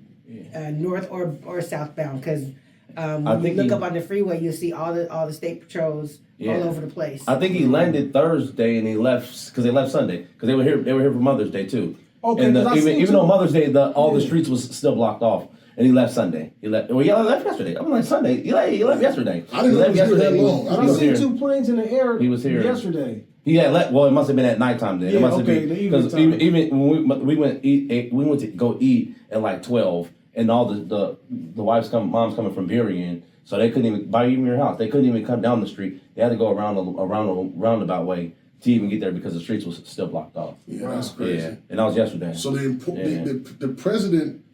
north or southbound because when you look up on the freeway, you'll see all the State Patrols all over the place. I think he landed Thursday and he left because they left Sunday because they were here for Mother's Day too. Okay, and even though Mother's Day, all the streets was still blocked off, and he left Sunday. He left yesterday. I'm like Sunday. He left yesterday. I didn't know he was that long. I seen 2 planes in the air. He was here yesterday. He had left. Well, it must have been at nighttime then. Yeah, it must have been because even when we went to go eat at like 12, and all the mom's coming from Burien. So they couldn't even buy even your house. They couldn't even come down the street. They had to go around a roundabout way to even get there because the streets was still blocked off. Yeah, that's crazy. Yeah, and that was yesterday. So the president,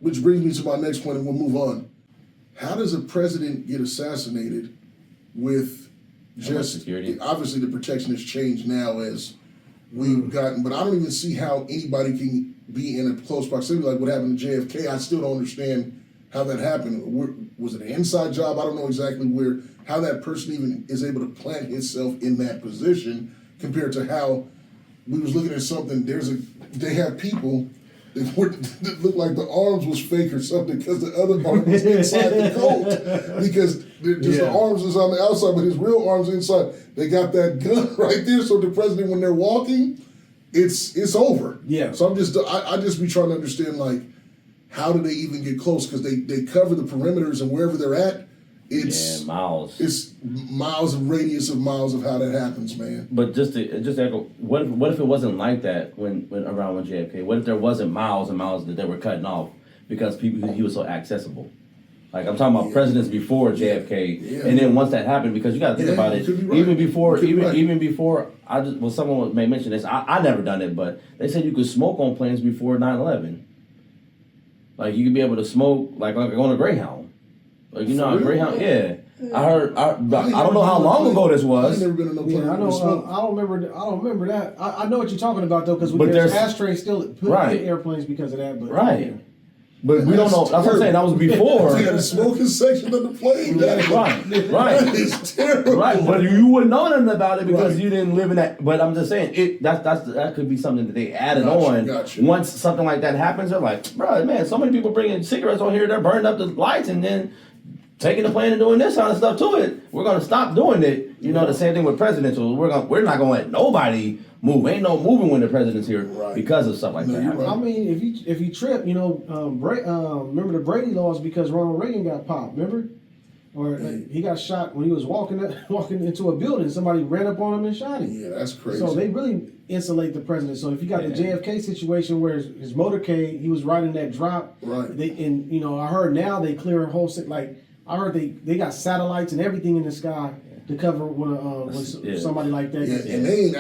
which brings me to my next point, and we'll move on. how does a president get assassinated with just security? Obviously, the protection has changed now as we've gotten, but I don't even see how anybody can be in a close proximity like what happened to JFK. I still don't understand how that happened. Was it an inside job? I don't know exactly how that person even is able to plant himself in that position compared to how we was looking at something. They have people that look like the arms was fake or something because the other arm was inside the coat because the arms is on the outside, but his real arms inside. They got that gun right there, so the president, when they're walking, it's over. Yeah. So I just be trying to understand, like, how do they even get close? Because they cover the perimeters, and wherever they're at, it's miles. It's miles of radius of miles of how that happens, man. But just echo, what if it wasn't like that when JFK? What if there wasn't miles and miles that they were cutting off because he was so accessible? Like, I'm talking about presidents before JFK, and then once that happened, because you got to think about it. Right. Even before, someone may mention this. I never done it, but they said you could smoke on planes before 9/11. Like, you could be able to smoke like on a Greyhound, like a Greyhound. Yeah, I heard. I don't know how long ago this was. I've never been in no plane. I know. I don't remember that. I know what you're talking about though, because there's ashtrays still put in airplanes because of that. But right. But we don't know. That's what I'm saying. That was before. They had a smoking section of the plane. Right. That is terrible. Right. But you wouldn't know nothing about it because you didn't live in that. But I'm just saying that could be something that they added on. Once something like that happens, they're like, bro, man, so many people bringing cigarettes on here. They're burning up the lights and then taking the plane and doing this kind of stuff to it. We're gonna stop doing it. You know, the same thing with presidential. We're not gonna let nobody move. Ain't no moving when the president's here because of stuff like that. Right. I mean, if you trip, remember the Brady laws because Ronald Reagan got popped. Remember, or he got shot when he was walking into a building. Somebody ran up on him and shot him. Yeah, that's crazy. So they really insulate the president. So if you got the JFK situation where his motorcade, he was riding that drop. Right. I heard now they clear a whole I heard they got satellites and everything in the sky to cover when somebody like that. Yeah, and they ain't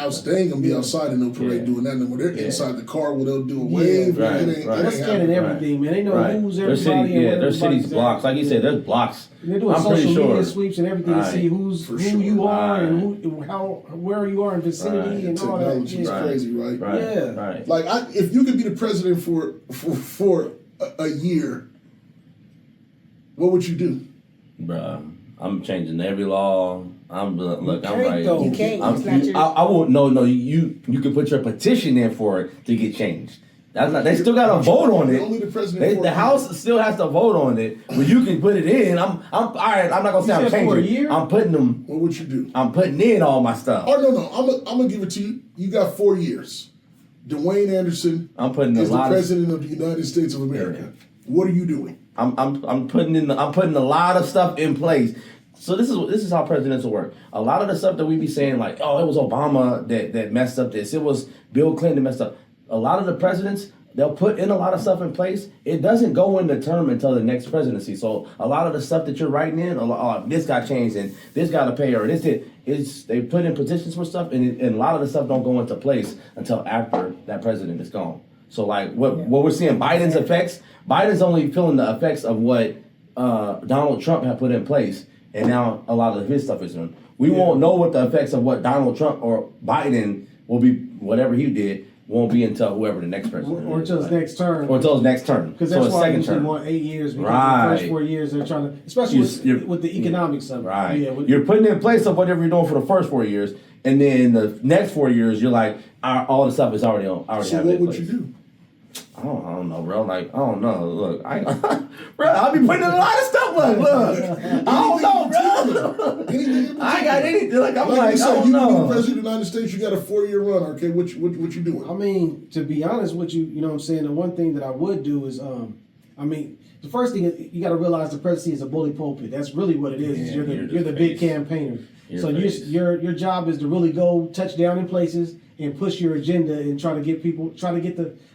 gonna be outside in no parade doing that no more. They're inside the car where they'll do a wave. They're scanning everything, man. They know who's everybody. Their city's blocks. Like you said, there's blocks. They're doing social media sweeps and everything to see who you are and where you are in vicinity and all that. Technology's crazy, right? Right. Like if you could be the president for a year, what would you do? Bruh, I'm changing every law. I'm right. You can't. I won't. No. You can put your petition in for it to get changed. That's not. They still got to vote on it. Only the president. The House still has to vote on it, but you can put it in. I'm all right. I'm not gonna say I'm changing. I'm putting them. What would you do? I'm putting in all my stuff. Oh no. I'm gonna give it to you. You got 4 years. Dwayne Anderson. I'm putting is the president of the United States of America. Yeah. What are you doing? I'm putting a lot of stuff in place. So this is how presidents will work. A lot of the stuff that we be saying, like, oh, it was Obama that messed up this. It was Bill Clinton that messed up. A lot of the presidents, they'll put in a lot of stuff in place. It doesn't go into term until the next presidency. So a lot of the stuff that you're writing in, this got changed and this got to pay or they put in petitions for stuff and a lot of the stuff don't go into place until after that president is gone. So like what we're seeing, Biden's effects. Biden's only feeling the effects of what Donald Trump had put in place, and now a lot of his stuff is done. We won't know what the effects of what Donald Trump or Biden will be, whatever he did, won't be until whoever the next president or until his next term. Or until his next term. Because that's why they want 8 years. Because the first 4 years they're trying to, especially with the economics of it. Right. Yeah, you're putting in place of whatever you're doing for the first 4 years, and then the next 4 years you're like, all the stuff is already on. So what would you do? I don't know, bro. Like, I don't know. Look, bro, I'll be putting in a lot of stuff. Look, I don't know, bro. I ain't got anything. Like, I'm like, I don't know. You be president of the United States, you got a 4-year run, okay? What you doing? I mean, to be honest with you, you know what I'm saying? The one thing that I would do is, the first thing is you got to realize the presidency is a bully pulpit. That's really what it is. You're the big campaigner. So your job is to really go touch down in places and push your agenda and try to get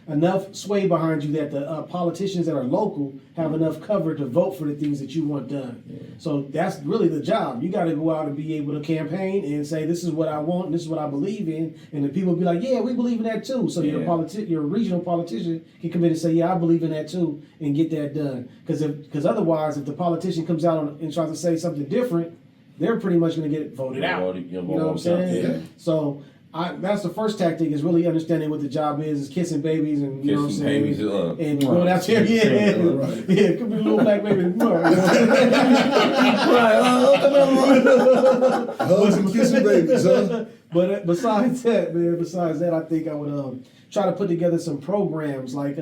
enough sway behind you that the politicians that are local have enough cover to vote for the things that you want done. Yeah. So that's really the job. You got to go out and be able to campaign and say, this is what I want, and this is what I believe in, and the people be like, yeah, we believe in that too. So your regional politician can come in and say, yeah, I believe in that too, and get that done. Because otherwise, if the politician comes out and tries to say something different, they're pretty much going to get voted out. You know what I'm saying? Yeah. So that's the first tactic, is really understanding what the job is kissing babies and you know what I'm saying, babies, and going out there, it could be a little black baby. Hugs and kissing babies, huh? But besides that, I think I would try to put together some programs like.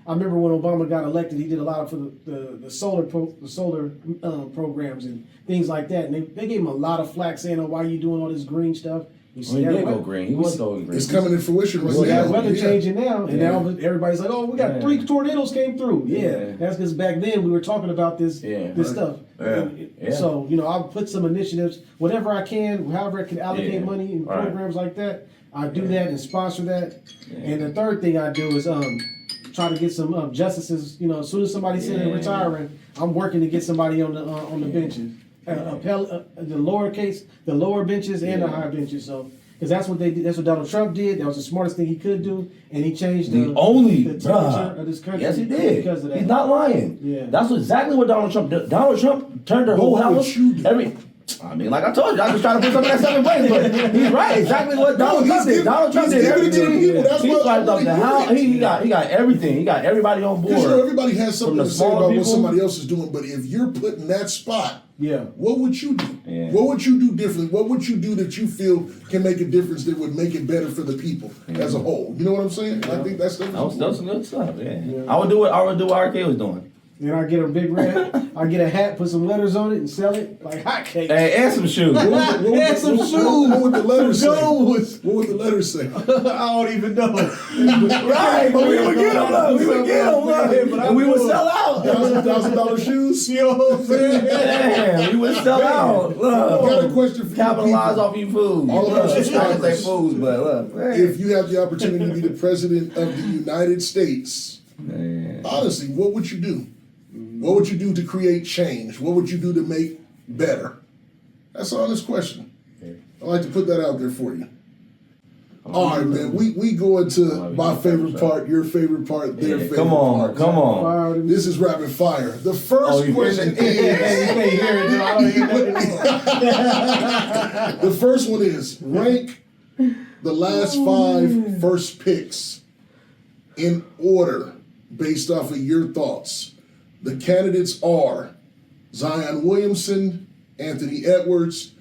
I remember when Obama got elected, he did a lot for the solar programs and things like that. And they gave him a lot of flack saying, "Oh, why are you doing all this green stuff?" He did go green. He was going green. It's coming in fruition right now. That weather changing now, and now everybody's like, "Oh, we got 3 tornadoes came through." Yeah, that's because back then we were talking about this stuff. So I'll put some initiatives, whatever I can, however I can allocate money in programs like that. I do that and sponsor that. And the third thing I do is try to get some justices. As soon as somebody's sitting and retiring, I'm working to get somebody on the benches. The lower benches and the higher benches. So, because that's what they did. That's what Donald Trump did. That was the smartest thing he could do, and he changed the temperature of this country. Yes, he did. Because of that. He's not lying. Yeah, that's exactly what Donald Trump did. Donald Trump turned their whole house. I mean, like I told you, I was trying to put some of that stuff in place, but he's right. Exactly what Donald Trump did. Donald Trump did everything. He swiped up the house. He got everything. He got everybody on board. Everybody has something to say about what somebody else is doing, but if you're put in that spot, what would you do? Yeah. What would you do differently? What would you do that you feel can make a difference that would make it better for the people as a whole? You know what I'm saying? I think that's some good stuff. Yeah. I would do what RK was doing. Then I get a big red. I get a hat, put some letters on it, and sell it like hotcakes. Hey, and some shoes. What would the letters say? What would the letters say? I don't even know. Right, but we would get them. And we would sell out. $1,000 shoes. You know what I'm saying? Yeah, we would sell out. I got a question for you. Capitalize off your food. All of our subscribers. If you have the opportunity to be the president of the United States, honestly, what would you do? What would you do to create change? What would you do to make better? That's an honest question. I'd like to put that out there for you. All right, man. We go into my favorite part, your favorite part, their favorite part. Come on. This is rapid fire. The first question is... The first one is, rank the last 5 first picks in order based off of your thoughts. The candidates are Zion Williamson, Anthony Edwards,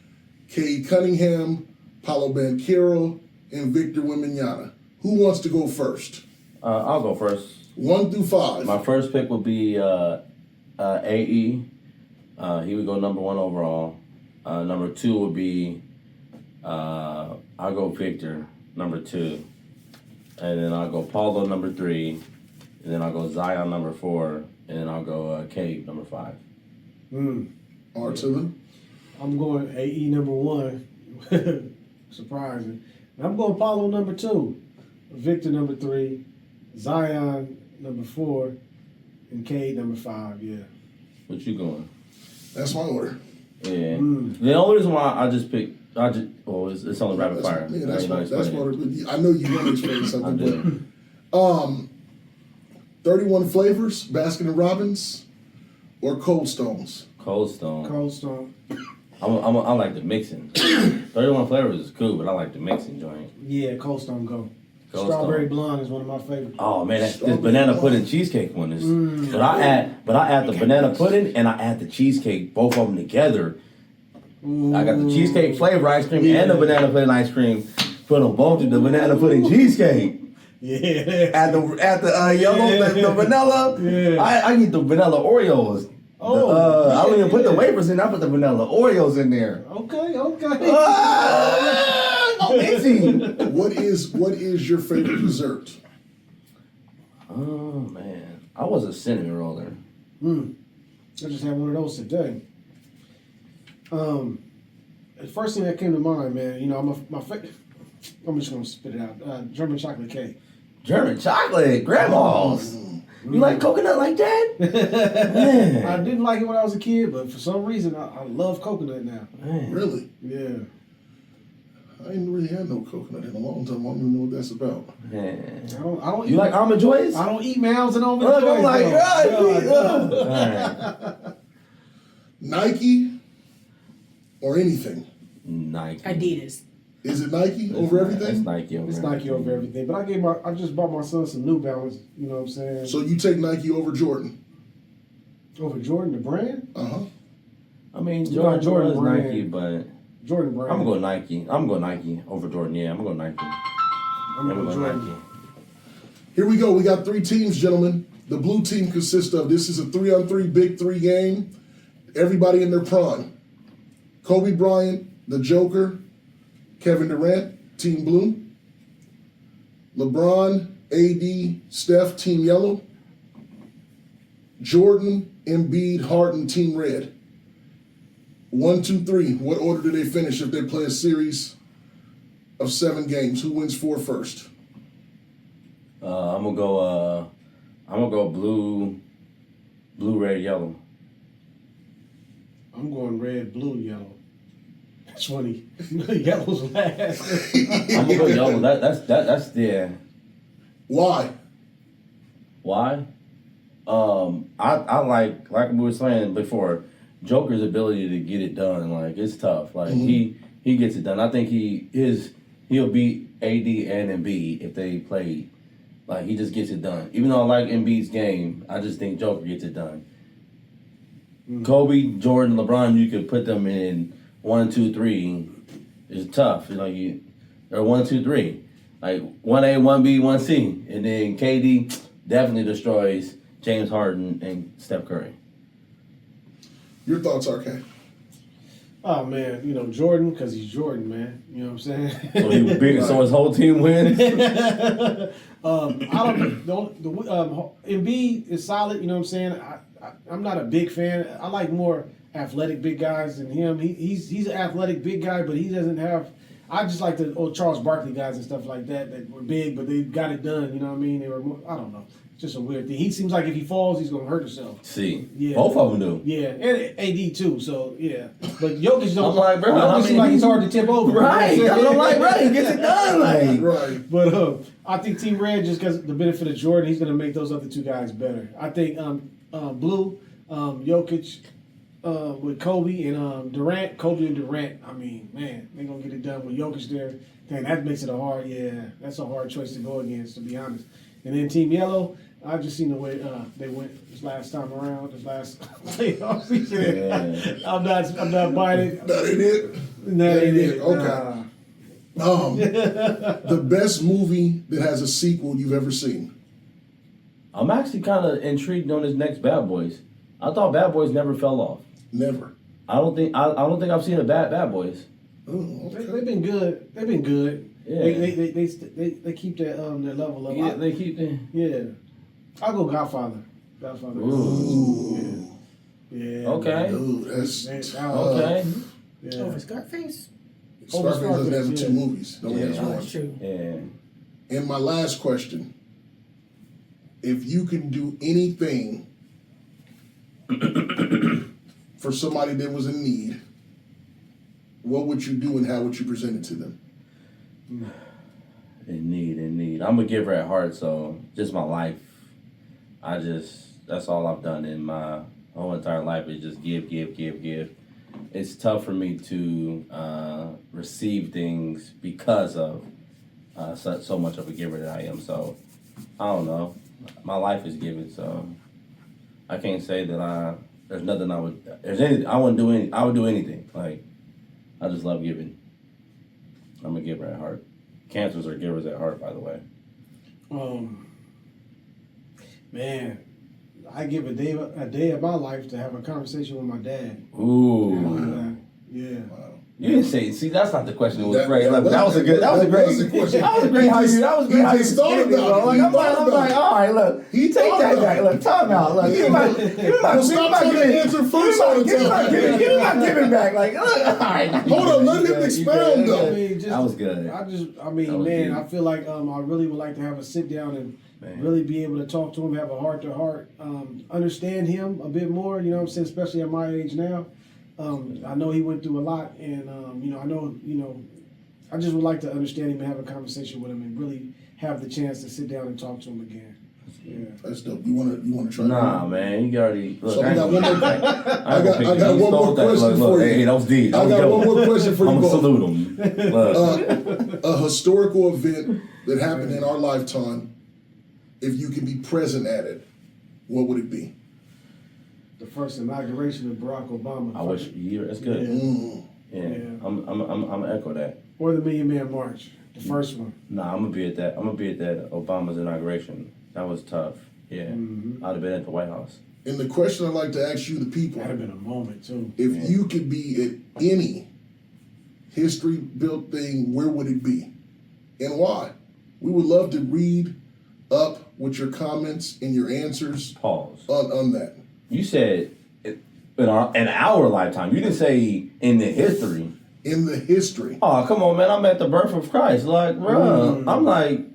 Cade Cunningham, Paolo Banchero, and Victor Wembanyama. Who wants to go first? I'll go first. 1 through 5. My first pick would be AE. He would go number 1 overall. Number 2 would be I'll go Victor, number 2. And then I'll go Paulo, number 3. And then I'll go Zion, number 4. And then I'll go Cade, number 5. Artilla? I'm going AE number 1. Surprising. And I'm going Paulo number 2. Victor number 3. Zion number 4. And Cade number 5, yeah. What you going? That's my order. Yeah. The only reason why I just picked, it's only rapid fire. Yeah, that's my order. I know you want to explain something, but 31 flavors, Baskin & Robbins, or Cold Stones? Cold Stone. Cold Stone. I like the mixing. 31 flavors is cool, but I like the mixing joint. Yeah, Cold Stone go. Strawberry Blonde is one of my favorites. Oh man, this banana pudding cheesecake one is. But I add the banana pudding and I add the cheesecake, both of them together. I got the cheesecake flavor ice cream and the banana pudding ice cream. Put them both in the banana pudding cheesecake. Yeah. At the yellow, the vanilla. Yeah. I eat the vanilla Oreos. I don't even put the wafers in. I put the vanilla Oreos in there. Okay. Amazing. What is your favorite dessert? Oh man, I was a cinnamon roller. I just had one of those today. The first thing that came to mind, man, my favorite. I'm just gonna spit it out. German chocolate cake. German chocolate, grandma's. You like coconut like that? Man. I didn't like it when I was a kid, but for some reason I love coconut now. Man. Really? Yeah. I ain't really had no coconut in a long time. I don't even know what that's about. Man. I don't you like almond joys? I don't eat mounds and almond joys. I'm like, right. Nike or anything? Nike. Adidas. Is it Nike over everything? It's Nike over everything. Nike over everything. But I just bought my son some New Balance. You know what I'm saying? So you take Nike over Jordan? Over Jordan, the brand? I mean, Jordan is Nike, but Jordan brand. I'm gonna go Nike. I'm gonna go Nike over Jordan. Yeah, I'm gonna go Nike. I'm gonna go Nike. Here we go. We got 3 teams, gentlemen. The blue team consists of, this is a 3-on-3 big 3 game. Everybody in their prime. Kobe Bryant, the Joker, Kevin Durant, Team Blue. LeBron, AD, Steph, Team Yellow. Jordan, Embiid, Harden, Team Red. 1, 2, 3. What order do they finish if they play a series of 7 games? Who wins 4 first? I'm gonna go blue, red, yellow. I'm going red, blue, yellow. That's funny. Yellow's last. I'm gonna go yellow. That's the. Why? Why? I like we were saying before, Joker's ability to get it done. Like, it's tough. Like he gets it done. I think he'll beat AD and Embiid if they play. Like, he just gets it done. Even though I like Embiid's game, I just think Joker gets it done. Kobe, Jordan, LeBron, you could put them in 1, 2, 3. It's tough. Like, or 1, 2, 3. Like 1A, 1B, 1C, and then KD definitely destroys James Harden and Steph Curry. Your thoughts, RK? Oh man, Jordan, because he's Jordan, man. You know what I'm saying? So he was big, so his whole team wins. Embiid is solid. You know what I'm saying? I'm not a big fan. I like more athletic big guys than him. He's an athletic big guy, but he doesn't have. I just like the old Charles Barkley guys and stuff like that were big, but they got it done. You know what I mean? They were. I don't know. Just a weird thing. He seems like if he falls, he's gonna hurt himself. See, both of them do. Yeah, and AD too. So yeah, but Jokic don't. I'm like, bro, Jokic seems like he's hard to tip over. Right, I'm like, right, he gets it done, like. Right. But I think Team Red, just because the benefit of Jordan, he's gonna make those other 2 guys better. I think Blue, Jokic, with Kobe and Durant. Kobe and Durant. I mean, man, they gonna get it done with Jokic there. Dang, that makes it that's a hard choice to go against, to be honest. And then Team Yellow. I've just seen the way they went this last time around, this last playoff season. Yeah. I'm not buying it. That ain't it? That ain't it. Okay. The best movie that has a sequel you've ever seen? I'm actually kind of intrigued on this next Bad Boys. I thought Bad Boys never fell off. Never. I don't think I've seen a Bad Boys. Oh, okay. They've been good. They've been good. Yeah. They keep their level up. Yeah, they keep it. Yeah. I'll go Godfather. Ooh. Yeah. Okay. Ooh, that's okay. Yeah. Over Scarface? Scarface doesn't have 2 movies. No, yeah. That's true. Yeah. And my last question. If you can do anything for somebody that was in need, what would you do and how would you present it to them? In need. I'm a giver at heart, so just my life. That's all I've done in my whole entire life is just give. It's tough for me to receive things because of so much of a giver that I am. So I don't know. My life is given, so I can't say that there's nothing I would. There's anything I wouldn't do. I would do anything. Like, I just love giving. I'm a giver at heart. Cancers are givers at heart, by the way. Man, I give a day of my life to have a conversation with my dad. Ooh. Yeah. Wow. You didn't say. See, that's not the question. It was great. That was a great question. That was great. How you started about it. I'm like, all right, look. He take that back. Look, time out. Look, you might give it answer first all the time. You're not giving back. Like, look, all right. Hold on, let him expound though. That was good. I feel like I really would like to have a sit down and really be able to talk to him, have a heart to heart, understand him a bit more. You know what I'm saying? Especially at my age now. I know he went through a lot, and I just would like to understand him and have a conversation with him, and really have the chance to sit down and talk to him again. Yeah, that's dope. You want to try? Nah, man, you already. Look, so I got one more question for you. Hey, that was deep. I got one more question for you. I'm gonna salute him. A historical event that happened in our lifetime. If you could be present at it, what would it be? The first inauguration of Barack Obama. I wish you. That's good. Yeah. I'm gonna echo that. Or the Million Man March, the first one. Nah, I'm gonna be at that. Obama's inauguration. That was tough. Yeah, I'd have been at the White House. And the question I'd like to ask you, the people, that'd have been a moment too. If you could be at any history-built thing, where would it be, and why? We would love to read up with your comments and your answers. Pause on that. You said in our lifetime. You didn't say in the history. In the history. Oh, come on, man. I'm at the birth of Christ. Like, bro, I'm like.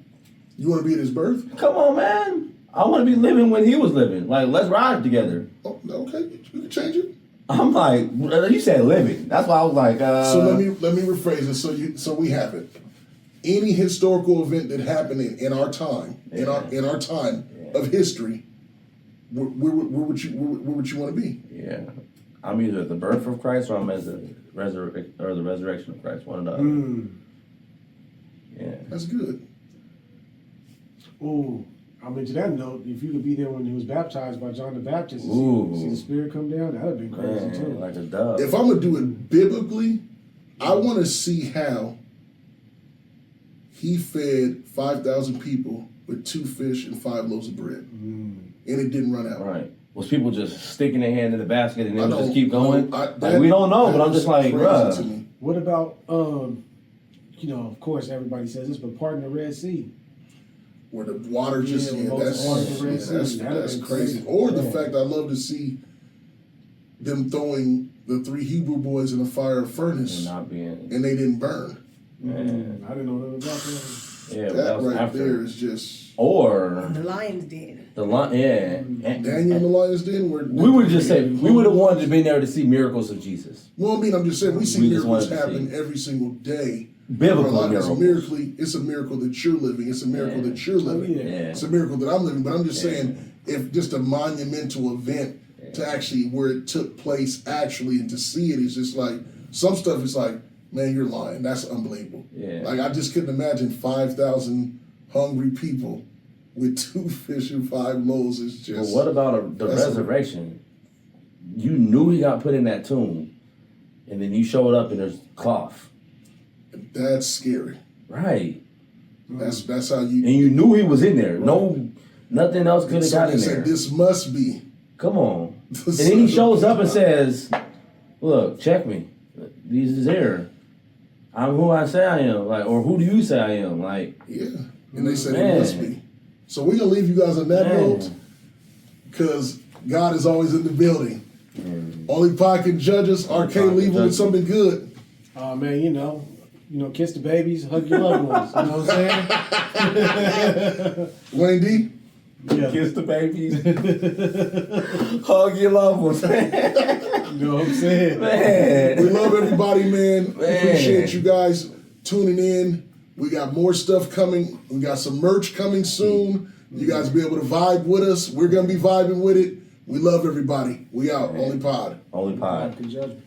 You want to be at his birth? Come on, man. I want to be living when he was living. Like, let's ride together. Oh, okay. You can change it. I'm like, you said living. That's why I was like. So let me rephrase it. So we have it. Any historical event that happened in our time, in our time of history, where would you want to be? Yeah, I'm either at the birth of Christ or I'm at the resurrection of Christ. One or the other. Yeah, that's good. Ooh, to that note, if you could be there when he was baptized by John the Baptist, see the Spirit come down, that'd have been crazy too. Like a dove. If I'm gonna do it biblically, I want to see how he fed 5,000 people with 2 fish and 5 loaves of bread, and it didn't run out. Right. Was people just sticking their hand in the basket and then just keep going? We don't know, but I'm just like, bruh. What about, of course everybody says this, but parting the Red Sea. Where the water just, that's crazy. Or the fact I love to see them throwing the 3 Hebrew boys in a fire furnace and they didn't burn. Man, I didn't know nothing about that. Yeah, that right after. There is just. Or the lion's den. Daniel and the lion's den. We would just say we would have wanted to be there to see miracles of Jesus. Well, I'm just saying we see miracles happen every single day. Biblical miracles. It's a miracle that you're living. It's a miracle that you're living. It's a miracle that I'm living. But I'm just saying, if just a monumental event to actually where it took place actually and to see it is just like some stuff is like. Man, you're lying. That's unbelievable. Yeah. Like, I just couldn't imagine 5,000 hungry people with 2 fish and 5 loaves. It's just. But what about the resurrection? You knew he got put in that tomb, and then you showed up and there's cloth. That's scary. Right. That's how you. And you knew he was in there. Right. No, nothing else could have got in there. This must be. Come on. And then he shows up and says, "Look, check me. These is here. I'm who I say I am, like, or who do you say I am?" Like, yeah, and they said it must be. So we're gonna leave you guys on that note, because God is always in the building. Only Pie can judge us. RK leave with something good. Man, kiss the babies, hug your loved ones. You know what I'm saying? Wayne D. Yeah. Kiss the babies, hug your loved ones. You know what I'm saying? Man. We love everybody, man. Appreciate you guys tuning in. We got more stuff coming. We got some merch coming soon. You guys be able to vibe with us. We're going to be vibing with it. We love everybody. We out. Only Pod. Only Pod. Good judgment.